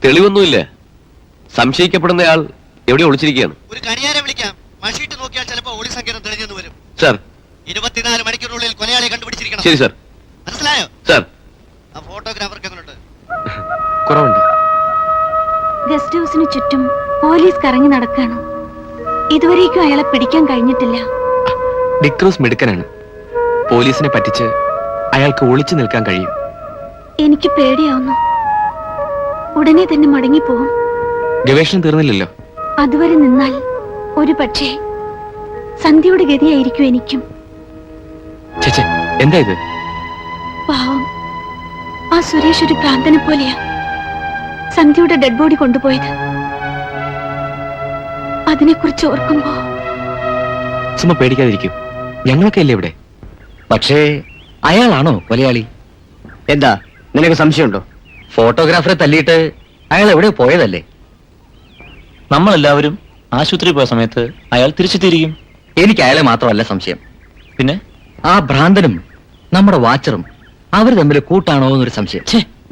തെളിവൊന്നുമില്ല. സംശയിക്കപ്പെടുന്നയാൾ എവിടെ ഒളിച്ചിരിക്കുകയാണ്. ഒരു കണിയാരെ വിളിക്കാം. മഷീട്ട് നോക്കിയാൽ ചിലപ്പോ ഒളി സങ്കേതം തെളിഞ്ഞെന്ന് വരും. സാർ, 24 മണിക്കൂറിനുള്ളിൽ കൊലയാളിയെ കണ്ടുപിടിച്ചിരിക്കണം. ശരി സാർ. മനസ്സിലായോ? സാർ, ആ ഫോട്ടോഗ്രാഫർക്ക് എങ്ങനെയുണ്ട്? കുറവുണ്ട്. ഗസ്റ്റ് ഹൗസിന് ചുറ്റും പോലീസ് കറങ്ങി നടക്കാണ്. ഇതുവരേക്കും അയാളെ പിടിക്കാൻ കഴിഞ്ഞിട്ടില്ല. ഡിക്രൂസ് മിടുക്കനാണ്. പോലീസിനെ പറ്റിച്ച് അയാൾക്ക് ഒളിച്ചു നിൽക്കാൻ കഴിയും. എനിക്ക് പേടിയാവുന്നു. ഉടനെ തന്നെ മടങ്ങിപ്പോവും. ഗവേഷണം തീർന്നില്ലല്ലോ. അതുവരെ നിന്നാൽ ഒരു പക്ഷേ സന്ധ്യയുടെ ഗതിയായിരിക്കും എനിക്കും. ചേച്ചേ, എന്താ ഇത്? പാവം, ആ സുരേഷ് ഒരു ഭ്രാന്തനെ പോലെയാ സന്ധ്യയുടെ ഡെഡ് ബോഡി കൊണ്ടുപോയത്. അതിനെക്കുറിച്ച് ഓർക്കുമ്പോ സുമ പേടിക്കാതിരിക്കും. ഞങ്ങളൊക്കെ അല്ലേ ഇവിടെ. പക്ഷേ അയാളാണോ കൊലയാളി? എന്താ നിനക്ക് സംശയമുണ്ടോ? ഫോട്ടോഗ്രാഫറെ തല്ലിയിട്ട് അയാൾ എവിടെ പോയതല്ലേ? നമ്മളെല്ലാവരും ആശുപത്രി പോയ സമയത്ത് അയാൾ തിരിച്ചെത്തിയിരിക്കും. എനിക്ക് അയാളെ മാത്രമല്ല സംശയം. പിന്നെ ആ ഭ്രാന്തനും നമ്മുടെ വാച്ചറും അവർ തമ്മിൽ കൂട്ടാണോ എന്നൊരു സംശയം.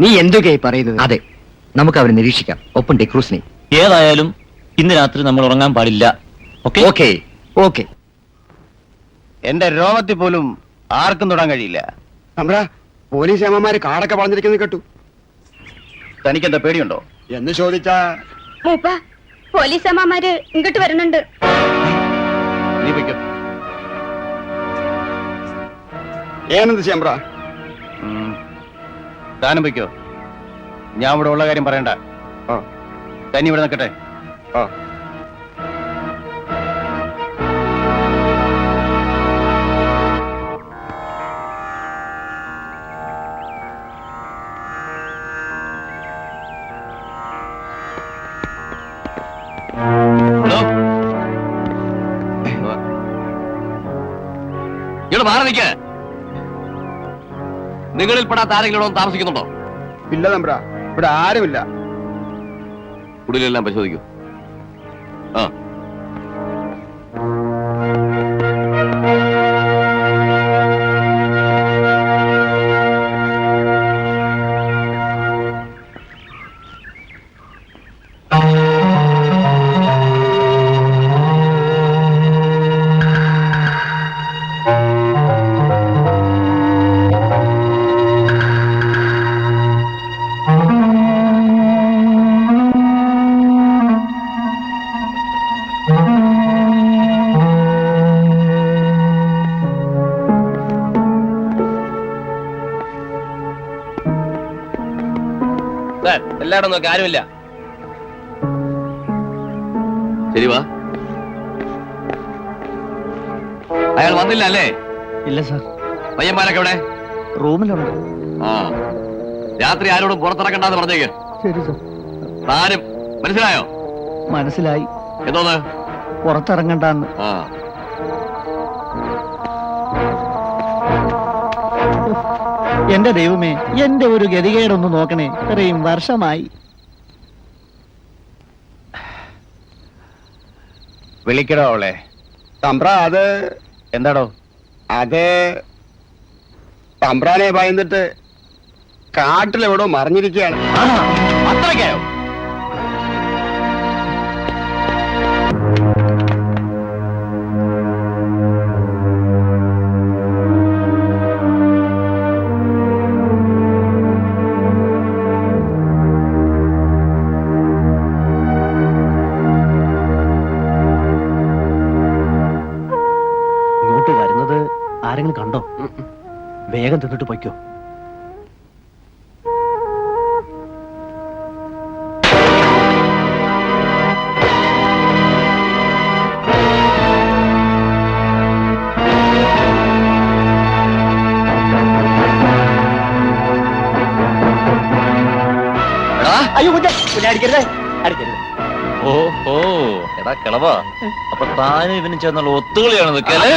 നീ എന്തൊക്കെയായി പറയുന്നത്? അതെ, നമുക്ക് അവരെ നിരീക്ഷിക്കാം, ഒപ്പം ഡിക്രൂസിനെ. ഏതായാലും ഇന്ന് രാത്രി നമ്മൾ ഉറങ്ങാൻ പാടില്ല. Okay okay okay. എന്റെ രോമത്തിൽ പോലും ആർക്കും തൊടാൻ കഴിയില്ല. പോലീസ് ഏമാര് കാടൊക്കെ വളഞ്ഞിരിക്കുന്നത് കേട്ടു. തനിക്കെന്താ പേടിയുണ്ടോ എന്ന് ചോദിച്ചാ പോലീസ് അമ്മമാര് ഇങ്ങോട്ട് വരുന്നുണ്ട്. നീ വയ്ക്കോ. ഏനെന്ത് ചേമ്പ്ര? താനും വയ്ക്കോ. ഞാൻ ഇവിടെ ഉള്ള കാര്യം പറയണ്ട. തനി ഇവിടെ നിൽക്കട്ടെ. മാറി നിൽക്ക. നിങ്ങളിൽ പെടാത്ത ആരെങ്കിലും താമസിക്കുന്നുണ്ടോ? ഇല്ല തമ്പ്ര, ഇവിടെ ആരുമില്ല. കുടിലെല്ലാം പരിശോധിക്കൂ. ആ, എല്ലായിടും നോക്കി ആരുമില്ല. ശരി, വാ. അയാൾ വന്നില്ല അല്ലേ? ഇല്ല സാർ. പയ്യന്മാരൊക്കെ ഇവിടെ റൂമിലുണ്ട്. ആ, രാത്രി ആരോടും പുറത്തിറക്കണ്ടെന്ന് പറഞ്ഞേക്ക്. ശരി സാർ. താനും മനസ്സിലായോ? മനസ്സിലായി. എന്തോന്ന്? പുറത്തിറങ്ങണ്ടെന്ന്. ആ, എന്റെ ദൈവമേ, എന്റെ ഒരു ഗതികേടൊന്ന് നോക്കണേ. ഇത്രയും വർഷമായി. വിളിക്കടോ അവളെ. തമ്പ്ര അത് എന്താടോ? അത് തമ്പ്രാനെ ഭയന്നിട്ട് കാട്ടിലെവിടോ മറിഞ്ഞിരിക്കുകയാണ്. അത്രയ്ക്കായോ? ഇങ്ങോട്ട് വരുന്നത് ആരെങ്കിലും കണ്ടോ? വേഗം തിന്നിട്ട് പൊയ്ക്കോ. അയ്യോ കുഞ്ഞെ, കുഞ്ഞെ അടിക്കരുത്, അടിക്കരുത്. ഓഹോ, എടാ കിളവാ, അപ്പൊ താനും ഇവനും ചേർന്നുള്ള ഒത്തുകളിയാണ് നിൽക്കല്ലേ?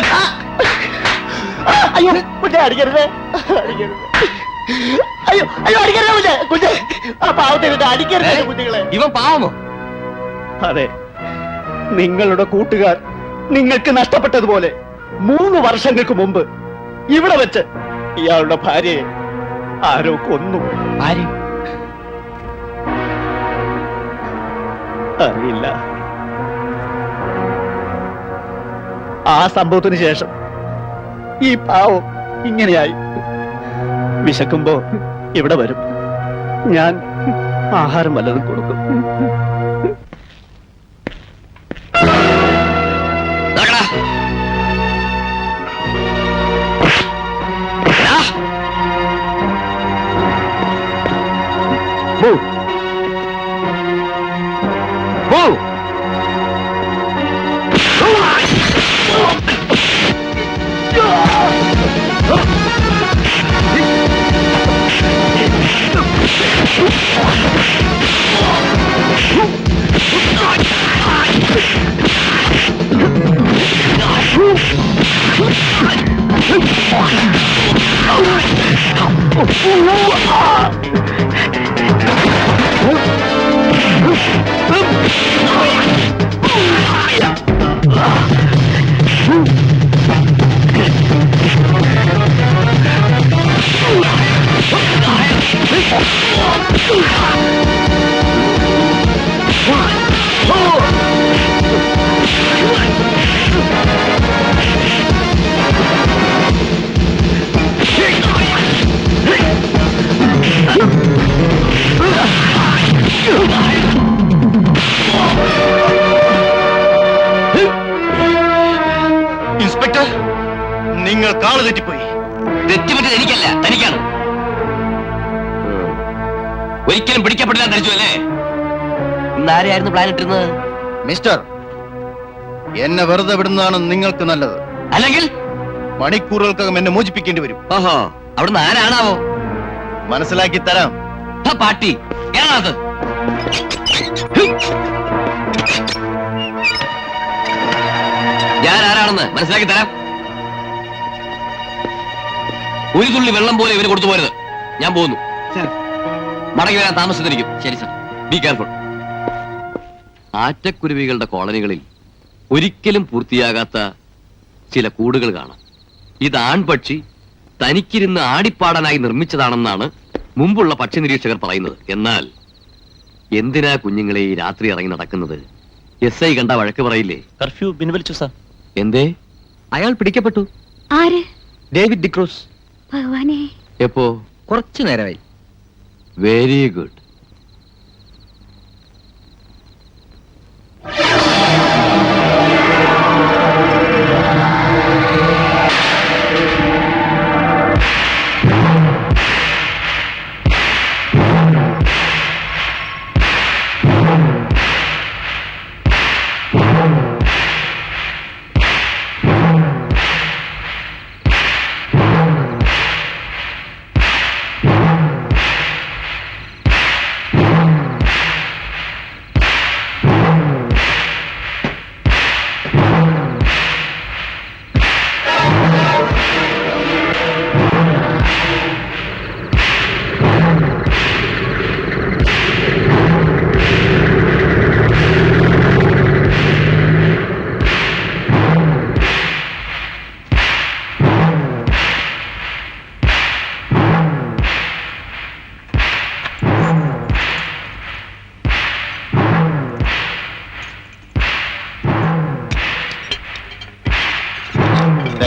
അയ്യോ കുഞ്ഞെ അടിക്കരുത്, അടിക്കരുത്. അയ്യോ അയ്യോ അടിക്കരുത് കുഞ്ഞെ, കുഞ്ഞെ ആ പാവത്തെ വിട്ട് അടിക്കരുത് കുഞ്ഞുങ്ങളെ. ഇവൻ പാവമോ? അതെ, നിങ്ങളുടെ കൂട്ടുകാർ നിങ്ങൾക്ക് നഷ്ടപ്പെട്ടതുപോലെ 3 വർഷങ്ങൾക്ക് മുമ്പ് ഇവിടെ വെച്ച് ഇയാളുടെ ഭാര്യയെ ആരോ കൊന്നു. ആര്? അറിയില്ല. ആ സംഭവത്തിന് ശേഷം ഈ പാവം ഇങ്ങനെയായി. വിശക്കുമ്പോ ഇവിടെ വരും, ഞാൻ ആഹാരം വല്ലതും കൊടുക്കും. നടക്കടാ. എടാ. പോ. പോ. ഇൻസ്പെക്ടർ, നിങ്ങൾ കാള് തെറ്റിപ്പോയി. തെറ്റുപറ്റത് എനിക്കല്ല, തനിക്കാണ്. ഒരിക്കലും പിടിക്കപ്പെടില്ല ധരിച്ചു അല്ലേ? ഇന്ന് ആരെയായിരുന്നു പ്ലാൻ ഇട്ടിരുന്നത്? മിസ്റ്റർ, എന്നെ വെറുതെ വിടുന്നതാണ് നിങ്ങൾക്ക് നല്ലത്. അല്ലെങ്കിൽ മണിക്കൂറുകൾക്കകം എന്നെ മോചിപ്പിക്കേണ്ടി വരും. ഓഹോ, അവിടുന്ന് ആരാണാവോ? മനസ്സിലാക്കി തരാം. പാട്ടി ഏതാണത്? ഞാൻ ആരാണെന്ന് മനസ്സിലാക്കി തരാം. ഒരു തുള്ളി വെള്ളം പോലെ ഇവര് കൊടുത്തു പോരുത്. ഞാൻ പോകുന്നു. മടങ്ങി വരാൻ താമസിച്ചിരിക്കും. ശരി സർ, ബി കെയർഫുൾ. ആറ്റക്കുരുവികളുടെ കോളനികളിൽ ഒരിക്കലും പൂർത്തിയാകാത്ത ചില കൂടുകൾ കാണാം. ഇത് ആൺപക്ഷി തനിക്കിരുന്ന് ആടിപ്പാടാനായി നിർമ്മിച്ചതാണെന്നാണ് മുമ്പുള്ള പക്ഷി നിരീക്ഷകർ പറയുന്നത്. എന്നാൽ എന്തിനാ കുഞ്ഞുങ്ങളെ ഈ രാത്രി ഇറങ്ങി നടക്കുന്നത്? SI കണ്ട വഴക്ക് പറയില്ലേ? കർഫ്യൂ പിൻവലിച്ചു സാർ. എന്തേ? അയാൾ പിടിക്കപ്പെട്ടു. ആര്? ഡേവിഡ് ഡിക്രൂസ്. ഭഗവാനെ. എപ്പോ? കുറച്ചു നേരമായി. Very good.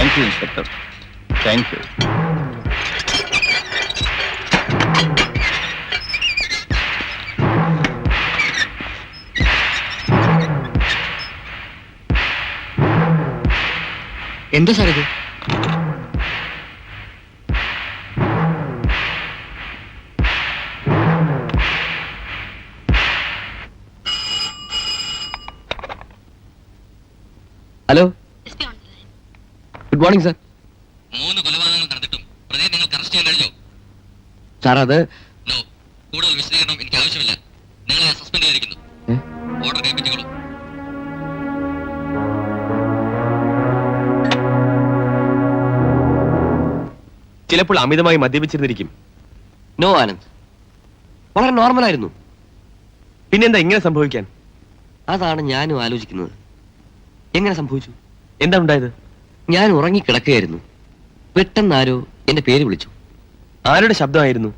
Thank you inspector, thank you. എന്താ സാർ ഇത്? Hello, good morning sir. 3 കൊലപാതകങ്ങൾ നടന്നിട്ടും പ്രതിയെ നിങ്ങൾക്ക് അറസ്റ്റ് ചെയ്യാൻ കഴിഞ്ഞോ? സാർ അത് നോ, കൂടുതൽ വിശദീകരണം എനിക്ക് ആവശ്യമില്ല. നിങ്ങളെ സസ്പെൻഡ് ചെയ്തിരിക്കുന്നു. ഓർഡർ കൈപ്പറ്റിക്കോളൂ. ചിലപ്പോൾ അമിതമായി മദ്യപിച്ചിരുന്നിരിക്കും. നോ ആനന്ദ്, വളരെ നോർമലായിരുന്നു. പിന്നെന്താ ഇങ്ങനെ സംഭവിക്കാൻ? അതാണ് ഞാനും ആലോചിക്കുന്നത്. എങ്ങനെ സംഭവിച്ചു? എന്താ ഉണ്ടായത്? ഞാൻ ഉറങ്ങിക്കിടക്കുകയായിരുന്നു. പെട്ടെന്ന് ആരോ എന്റെ പേര് വിളിച്ചു. ആരുടെ ശബ്ദമായിരുന്നു?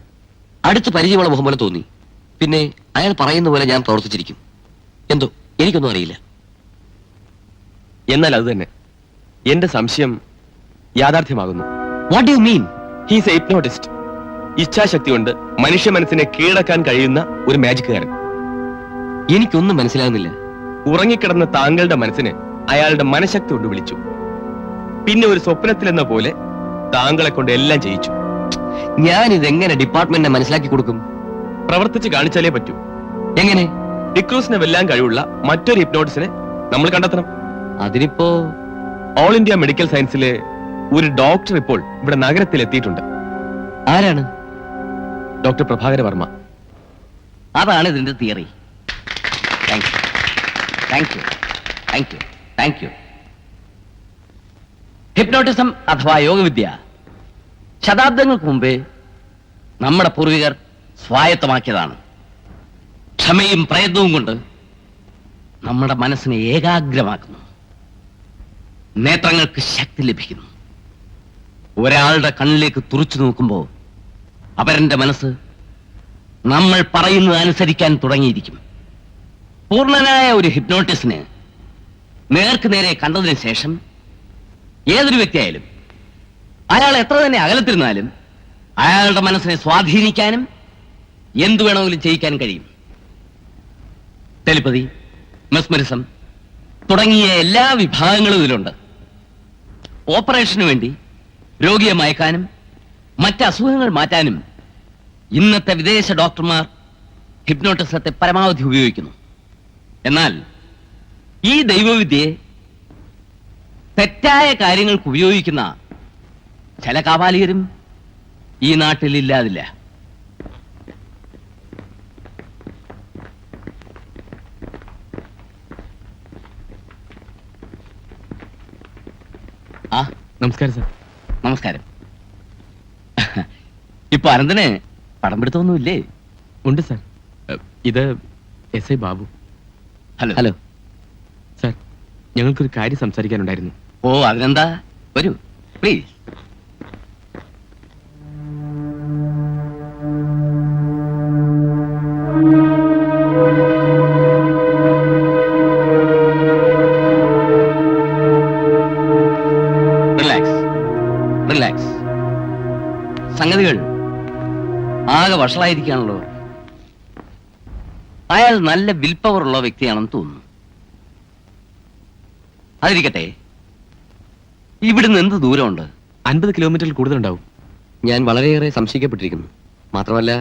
അടുത്ത് പരിചയമുള്ള മുഖം പോലെ തോന്നി. പിന്നെ അയാൾ പറയുന്ന പോലെ ഞാൻ പ്രവർത്തിച്ചിരിക്കും. എന്തോ എനിക്കൊന്നും അറിയില്ല. എന്നാൽ അത് തന്നെ എന്റെ സംശയം യാഥാർത്ഥ്യമാകുന്നു. What do you mean? He's a hypnotist. ഇച്ഛാശക്തി കൊണ്ട് മനുഷ്യ മനസ്സിനെ കീഴടക്കാൻ കഴിയുന്ന ഒരു മാജിക്കുകാരൻ. എനിക്കൊന്നും മനസ്സിലാകുന്നില്ല. ഉറങ്ങിക്കിടന്ന താങ്കളുടെ മനസ്സിന് അയാളുടെ മനഃശക്തി കൊണ്ട് വിളിച്ചു. പിന്നെ ഒരു സ്വപ്നത്തിലെന്ന പോലെ താങ്കളെ കൊണ്ട് എല്ലാം ചെയ്യിച്ചു. ഞാൻ ഇതെങ്ങനെ ഡിപ്പാർട്ട്മെന്റിനെ മനസ്സിലാക്കി കൊടുക്കും? പ്രവർത്തിച്ച് കാണിച്ചാലേ പറ്റൂ. എങ്ങനെ? ഡിക്രൂസിനെ വെല്ലാൻ കഴിവുള്ള മറ്റൊരു ഹിപ്നോട്ടിസിനെ നമ്മൾ കണ്ടെത്തണം. അതിനിപ്പോ ഓൾ ഇന്ത്യ മെഡിക്കൽ സയൻസിലെ ഒരു ഡോക്ടർ ഇപ്പോൾ ഇവിടെ നഗരത്തിൽ എത്തിയിട്ടുണ്ട്. ആരാണ്? ഡോക്ടർ പ്രഭാകര വർമ്മ. അതാണ് ഇതിന്റെ theory. Thank you, thank you, thank you, thank you. Hypnotism അഥവാ യോഗവിദ്യ ശതാബ്ദങ്ങൾക്ക് മുമ്പേ നമ്മുടെ പൂർവികർ സ്വായത്തമാക്കിയതാണ്. ക്ഷമയും പ്രയത്നവും കൊണ്ട് നമ്മുടെ മനസ്സിനെ ഏകാഗ്രമാക്കുന്നു. നേത്രങ്ങൾക്ക് ശക്തി ലഭിക്കുന്നു. ഒരാളുടെ കണ്ണിലേക്ക് തുറച്ചു നോക്കുമ്പോൾ അവരുടെ മനസ്സ് നമ്മൾ പറയുന്നത് അനുസരിക്കാൻ തുടങ്ങിയിരിക്കും. പൂർണ്ണനായ ഒരു ഹിപ്നോട്ടിസ്റ്റിന് നേർക്ക് നേരെ കണ്ടതിന് ശേഷം ഏതൊരു വ്യക്തിയായാലും അയാൾ എത്ര തന്നെ അകലത്തിരുന്നാലും അയാളുടെ മനസ്സിനെ സ്വാധീനിക്കാനും എന്തു വേണമെങ്കിലും ചെയ്യിക്കാനും കഴിയും. ടെലിപ്പതി, മെസ്മരിസം തുടങ്ങിയ എല്ലാ വിഭാഗങ്ങളും ഇതിലുണ്ട്. ഓപ്പറേഷന് വേണ്ടി രോഗിയെ മയക്കാനും മറ്റ് അസുഖങ്ങൾ മാറ്റാനും ഇന്നത്തെ വിദേശ ഡോക്ടർമാർ ഹിപ്നോട്ടിസത്തെ പരമാവധി ഉപയോഗിക്കുന്നു. എന്നാൽ ഈ ദൈവവിദ്യയെ തെറ്റായ കാര്യങ്ങൾക്ക് ഉപയോഗിക്കുന്ന ചില കാപാലികരും ഈ നാട്ടിൽ ഇല്ലാതില്ല. ആ, നമസ്കാരം സാർ. നമസ്കാരം. ഇപ്പൊ അനന്തന് പടം പിടുത്തൊന്നുമില്ലേ? ഉണ്ട് സാർ. ഇത് SI Babu. Hello. Hello sir, ഞങ്ങൾക്കൊരു കാര്യം സംസാരിക്കാനുണ്ടായിരുന്നു. ഓ, അതിനെന്താ, വരൂ പ്ലീസ്. Relax, relax. സംഗതികൾ ആകെ വഷളായിരിക്കാണല്ലോ. അയാൾ നല്ല വിൽ പവർ ഉള്ള വ്യക്തിയാണെന്ന് തോന്നുന്നു. അതിരിക്കട്ടെ, ഇവിടുന്ന് എന്ത് ദൂരമുണ്ട്? 50 കിലോമീറ്ററിൽ കൂടുതലുണ്ടാവും. ഞാൻ വളരെയേറെ സംശയിക്കപ്പെട്ടിരിക്കുന്നു. മാത്രമല്ല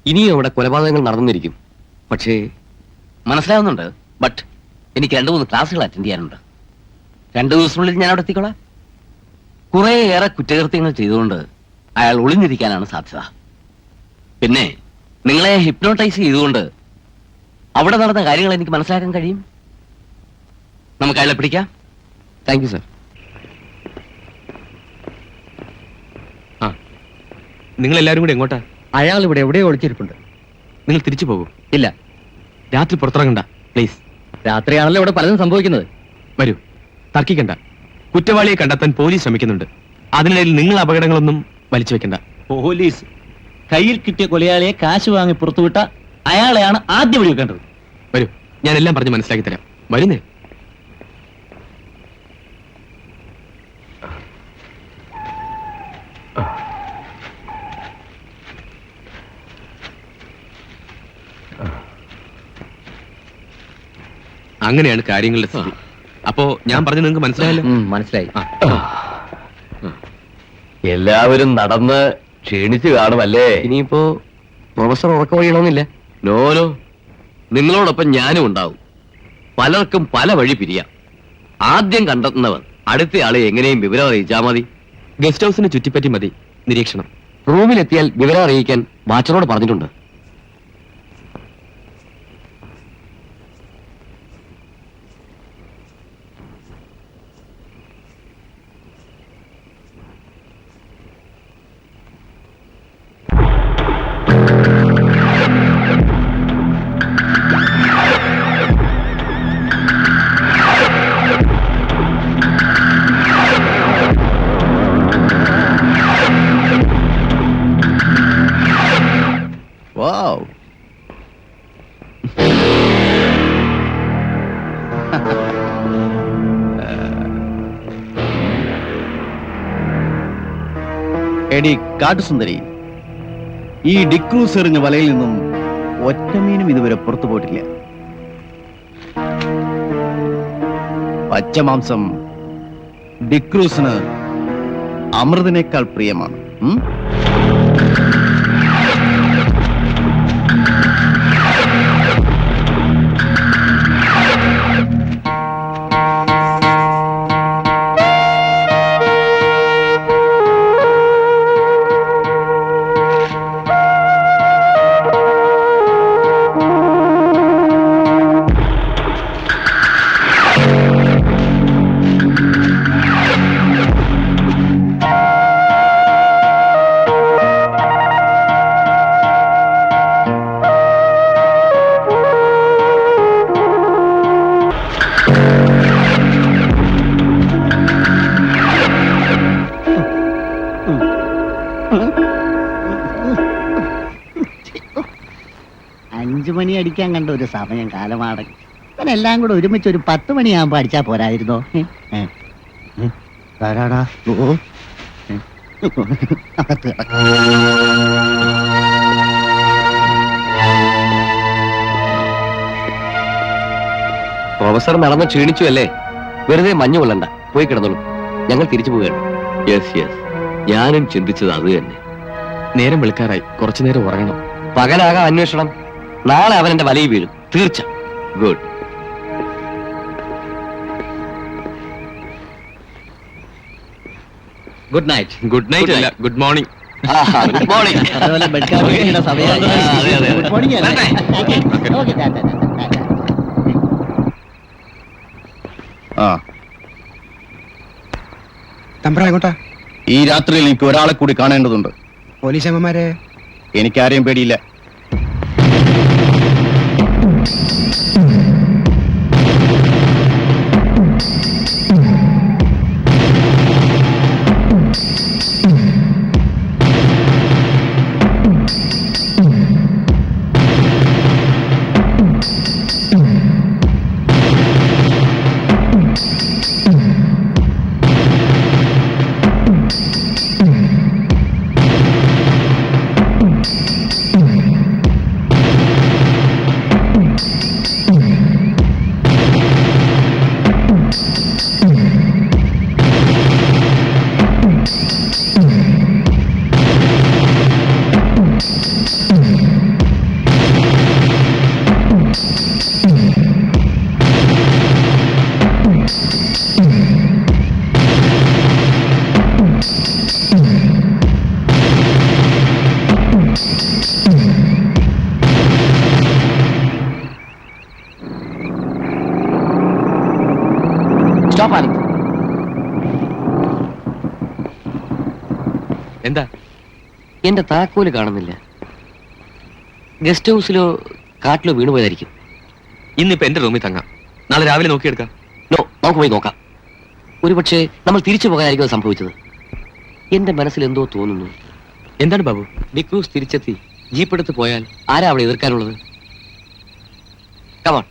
ഇനിയും അവിടെ കൊലപാതകങ്ങൾ നടന്നിരിക്കും. പക്ഷേ മനസ്സിലാവുന്നുണ്ട്. ബട്ട് എനിക്ക് 2-3 ക്ലാസ്സുകൾ അറ്റൻഡ് ചെയ്യാനുണ്ട്. 2 ദിവസത്തിനുള്ളിൽ ഞാൻ അവിടെ എത്തിക്കോളാം. കുറേയേറെ കുറ്റകൃത്യങ്ങൾ ചെയ്തുകൊണ്ട് അയാൾ ഒളിഞ്ഞിരിക്കാനാണ് സാധ്യത. പിന്നെ നിങ്ങളെ ഹിപ്നോട്ടൈസ് ചെയ്തുകൊണ്ട് അവിടെ നടന്ന കാര്യങ്ങൾ എനിക്ക് മനസ്സിലാക്കാൻ കഴിയും. നമുക്ക് അയാളെ പിടിക്കാം. Thank you sir. ആ, നിങ്ങൾ എല്ലാവരും കൂടി എങ്ങോട്ടാ? അയാൾ ഇവിടെ എവിടെയോ ഒളിച്ചിരിപ്പുണ്ട്. നിങ്ങൾ തിരിച്ചു പോകും? ഇല്ല, രാത്രി പുറത്തിറങ്ങണ്ട പ്ലീസ്. രാത്രിയാണല്ലോ ഇവിടെ പലതും സംഭവിക്കുന്നത്. വരൂ, തർക്കിക്കണ്ട. കുറ്റവാളിയെ കണ്ടെത്താൻ പോലീസ് ശ്രമിക്കുന്നുണ്ട്. അതിനിടയിൽ നിങ്ങൾ അപകടങ്ങളൊന്നും വലിച്ചു വെക്കണ്ട. പോലീസ് കയ്യിൽ കിട്ടിയ കൊലയാളിയെ കാശ് വാങ്ങി പുറത്തുവിട്ട അയാളെയാണ് ആദ്യം വെടിവെക്കേണ്ടത്. വരൂ, ഞാൻ എല്ലാം പറഞ്ഞ് മനസ്സിലാക്കി തരാം. വരുന്നേ. അങ്ങനെയാണ് കാര്യങ്ങളുടെ സ്ഥിതി. അപ്പോ ഞാൻ പറഞ്ഞു നിങ്ങൾക്ക് മനസ്സിലായല്ലോ? മനസ്സിലായി. എല്ലാവരും നടന്ന് ക്ഷീണിച്ചു കാണുമല്ലേ? ഇനിയിപ്പോ പ്രൊഫസർ ഉറക്കം ഒഴിയണമെന്നില്ല. നോനോ, നിങ്ങളോടൊപ്പം ഞാനും ഉണ്ടാവും. പലർക്കും പല വഴി പിരിയാം. ആദ്യം കണ്ടെത്തുന്നവർ അടുത്ത ആളെ എങ്ങനെയും വിവരം അറിയിച്ചാൽ മതി. ഗസ്റ്റ് ഹൗസിനെ ചുറ്റിപ്പറ്റി മതി നിരീക്ഷണം. റൂമിലെത്തിയാൽ വിവരം അറിയിക്കാൻ വാച്ചറോട് പറഞ്ഞിട്ടുണ്ട്. Wow. എടി കാട്ടുസുന്ദരി, ഈ ഡിക്രൂസ് എറിഞ്ഞ വലയിൽ നിന്നും ഒറ്റമീനും ഇതുവരെ പുറത്തു പോയിട്ടില്ല. പച്ചമാംസം ഡിക്രൂസിന് അമൃതിനേക്കാൾ പ്രിയമാണ്. മണി അടിക്കാൻ കണ്ട ഒരു സമയം കാലമാണ്. എല്ലാം കൂടെ ഒരുമിച്ച് ഒരു 10 മണിയാകുമ്പോ അടിച്ചാ പോരായിരുന്നോ? ധാരാടാ അകത്ത് പ്രൊഫസർ നടന്ന് ക്ഷീണിച്ചു അല്ലേ? വെറുതെ മഞ്ഞു കൊള്ളണ്ട, പോയി കിടന്നോളൂ. ഞങ്ങൾ തിരിച്ചു പോവുകയാണ്. യെസ് യെസ്, ഞാനും ചിന്തിച്ചത് അത് തന്നെ. നേരം വെളുക്കാറായി, കുറച്ചു നേരം ഉറങ്ങണം. പകലാകാം അന്വേഷണം. നാളെ അവൻ എന്റെ വലയിൽ വീഴും, തീർച്ച. Good. Good night. Good night അല്ല, good morning. Good morning. Good morning. എങ്ങോട്ടാ? ഈ രാത്രിയിൽ എനിക്ക് ഒരാളെ കൂടി കാണേണ്ടതുണ്ട്. പോലീസ് അമ്മമാരെ? എനിക്കാരെയും പേടിയില്ല. എന്താ? എന്റെ താക്കോല് കാണുന്നില്ല. ഗസ്റ്റ് ഹൗസിലോ കാട്ടിലോ വീണുപോയതായിരിക്കും. ഇന്നിപ്പോ എന്റെ റൂമിൽ തങ്ങാം, നാളെ രാവിലെ നോക്കിയെടുക്കാം. നോ, നമുക്ക് പോയി നോക്കാം. ഒരുപക്ഷെ നമ്മൾ തിരിച്ചു പോകാനായിരിക്കും സംഭവിച്ചത്. എന്റെ മനസ്സിൽ എന്തോ തോന്നുന്നു. എന്താണ് ബാബു? ഡിക്രൂസ് തിരിച്ചെത്തി ജീപ്പ് എടുത്ത് പോയാൽ ആരാ അവിടെ എതിർക്കാനുള്ളത്? Come on.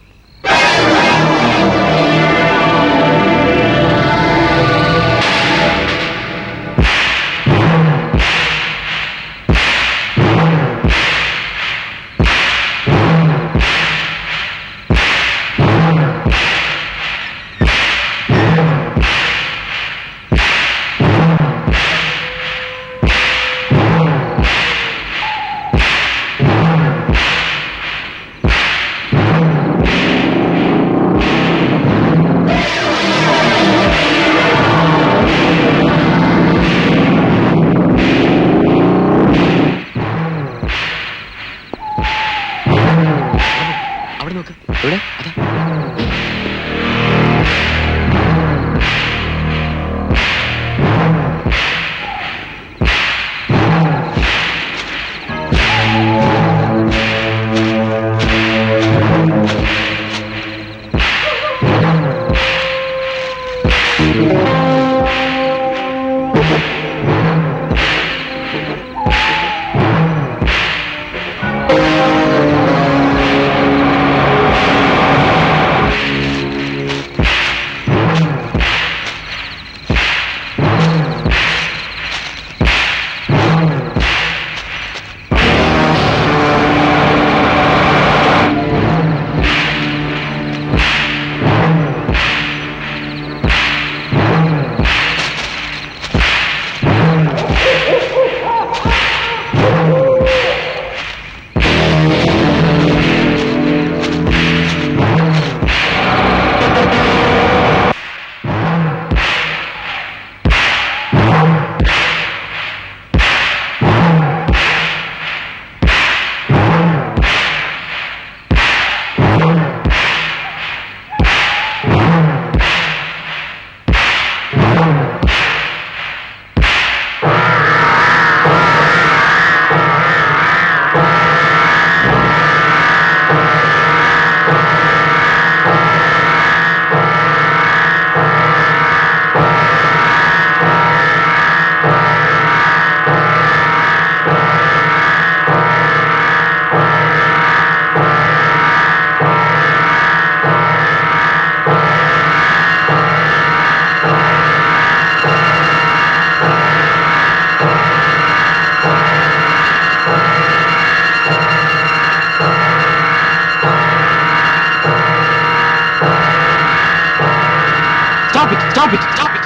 Stop it! Stop it!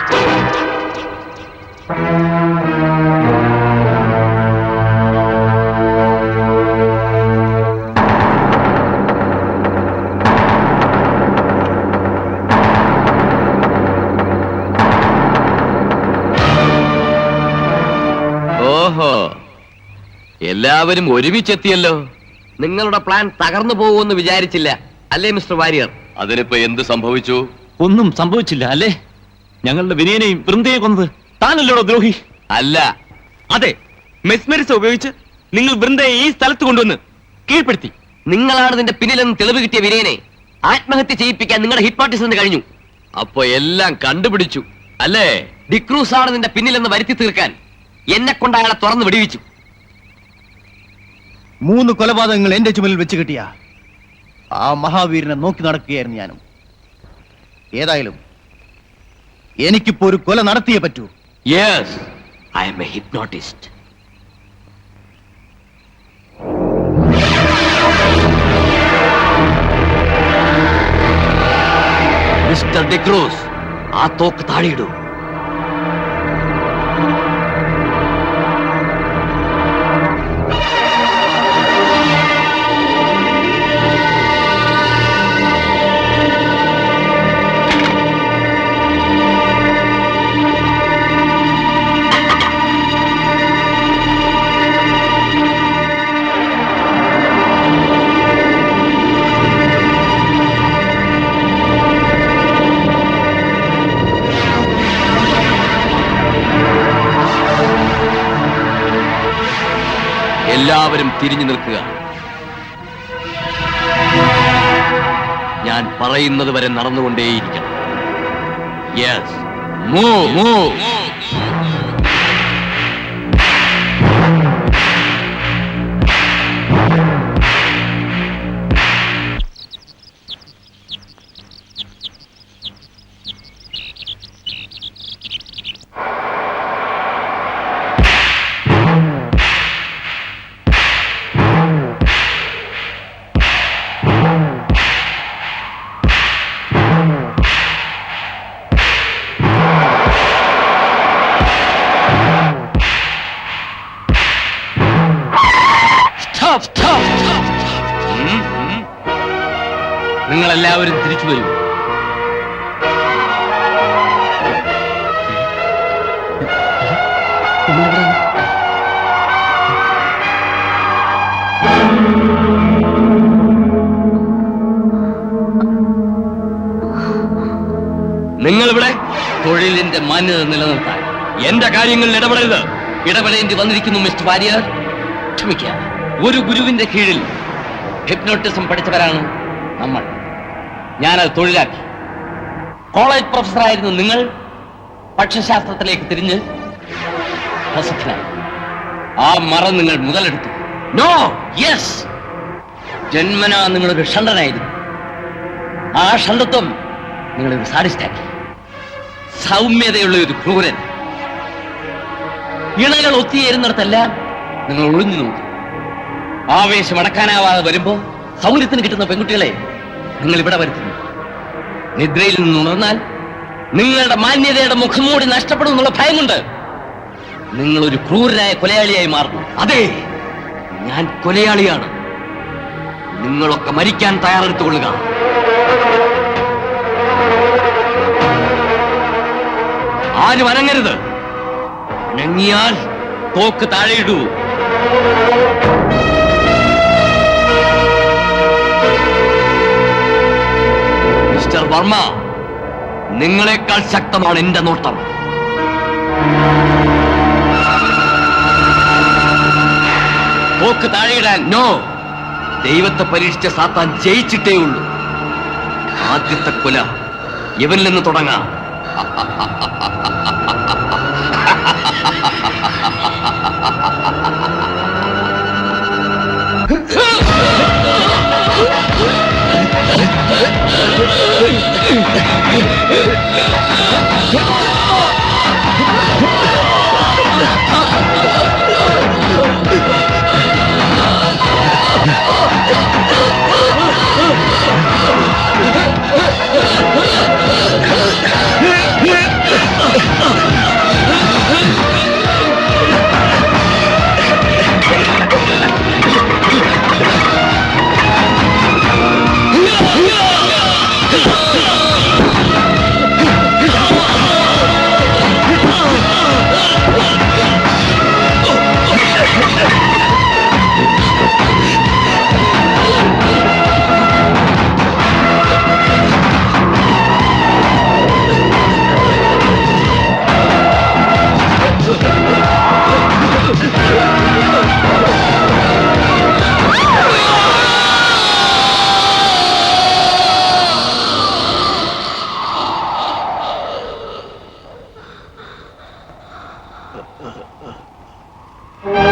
ഓഹോ, എല്ലാവരും ഒരുമിച്ചെത്തിയല്ലോ. നിങ്ങളുടെ പ്ലാൻ തകർന്നു പോകുമെന്ന് വിചാരിച്ചില്ല അല്ലേ മിസ്റ്റർ വാര്യർ? അതിനിപ്പോ എന്ത് സംഭവിച്ചു? ഒന്നും സംഭവിച്ചില്ല അല്ലേ? ഞങ്ങളുടെ വിനയനെയും വൃന്ദയെയും കൊന്നത് താനല്ലോടോ ദ്രോഹി. അല്ല, അതെ, മെസ്മരിസ് ഉപയോഗിച്ച് നിങ്ങൾ വൃന്ദയെ ഈ സ്ഥലത്ത് കൊണ്ടുവന്ന് കീഴ്പ്പെടുത്തി. നിങ്ങളാണ് ഇതിന്റെ പിന്നിലെന്ന് തെളിവ് കിട്ടിയ വിനയനെ ആത്മഹത്യ ചെയ്യിപ്പിക്കാൻ നിങ്ങളുടെ ഹിപ്നോട്ടിസിന് കഴിഞ്ഞു. അപ്പൊ എല്ലാം കണ്ടുപിടിച്ചു അല്ലേ? ഡിക്രൂസ് ആണ് നിന്റെ പിന്നിലെന്ന് വരുത്തി തീർക്കാൻ എന്നെ കൊണ്ട് അയാളെ തുറന്ന് വെടിവെച്ചു. 3 കൊലപാതകങ്ങൾ എന്റെ ചുമലിൽ വെച്ച് കിട്ടിയ ആ മഹാവീരനെ നോക്കി നടക്കുകയായിരുന്നു ഞാനും. ഏതായാലും എനിക്കിപ്പോ ഒരു കൊല നടത്തിയേ പറ്റൂ. Yes, I M A hypnotist. Mister D'Cruz, ആ തോക്ക് താഴെയിടൂ. എല്ലാവരും തിരിഞ്ഞു നിൽക്കുക. ഞാൻ പറയുന്നത് വരെ നടന്നുകൊണ്ടേയിരിക്കണം. Yes, move move. നിങ്ങളെല്ലാവരും തിരിച്ചു വരൂ. നിങ്ങളിവിടെ തൊഴിലിന്റെ മാന്യത നിലനിർത്താൻ എന്റെ കാര്യങ്ങളിൽ ഇടപെടരുത്. ഇടപെടേണ്ടി വന്നിരിക്കുന്നു മിസ്റ്റർ വാര്യർ. ക്ഷമിക്കുക. ഒരു ഗുരുവിന്റെ കീഴിൽ ഹിപ്നോട്ടിസം പഠിച്ചവരാണ് നമ്മൾ. ഞാനത് തൊഴിലാക്കി. കോളേജ് പ്രൊഫസറായിരുന്നു നിങ്ങൾ. പക്ഷശാസ്ത്രത്തിലേക്ക് തിരിഞ്ഞ് പ്രസിദ്ധനായി. ആ മറ നിങ്ങൾ മുതലെടുത്തു. നോ, യെസ്, ജന്മനാ നിങ്ങളൊരു ഷണ്ടനായിരുന്നു. ആ ഷണ്ടത്വം നിങ്ങളൊരു സാഡിസ്റ്റാക്കി. സൗമ്യതയുള്ള ഒരു ക്രൂരൻ. ഇണകൾ ഒത്തുചേരുന്നിടത്തെല്ലാം നിങ്ങൾ ഒളിഞ്ഞു നോക്കി. ആവേശം അടക്കാനാവാതെ വരുമ്പോ സൗകര്യത്തിന് കിട്ടുന്ന പെൺകുട്ടികളെ നിങ്ങൾ ഇവിടെ വരുത്തുന്നു. നിദ്രയിൽ നിന്ന് ഉണർന്നാൽ നിങ്ങളുടെ മാന്യതയുടെ മുഖംമൂടി നഷ്ടപ്പെടും എന്നുള്ള ഭയം കൊണ്ട് നിങ്ങൾ ഒരു ക്രൂരനായ കൊലയാളിയായി മാറുന്നു. അതെ, ഞാൻ കൊലയാളിയാണ്. നിങ്ങളൊക്കെ മരിക്കാൻ തയ്യാറെടുത്തുകൊള്ളുക. ആരും അനങ്ങരുത്. അനങ്ങിയാൽ തോക്ക് താഴെയിടൂ. മിസ്റ്റർ വർമ്മ, നിങ്ങളെക്കാൾ ശക്തമാണ് എന്റെ നോട്ടം. തോക്ക് താഴെയിടാൻ നോ. ദൈവത്തെ പരീക്ഷിച്ച സാത്താൻ ജയിച്ചിട്ടേ ഉള്ളൂ. ആദ്യത്തെ കൊല ഇവനിൽ നിന്ന് തുടങ്ങാം. ആ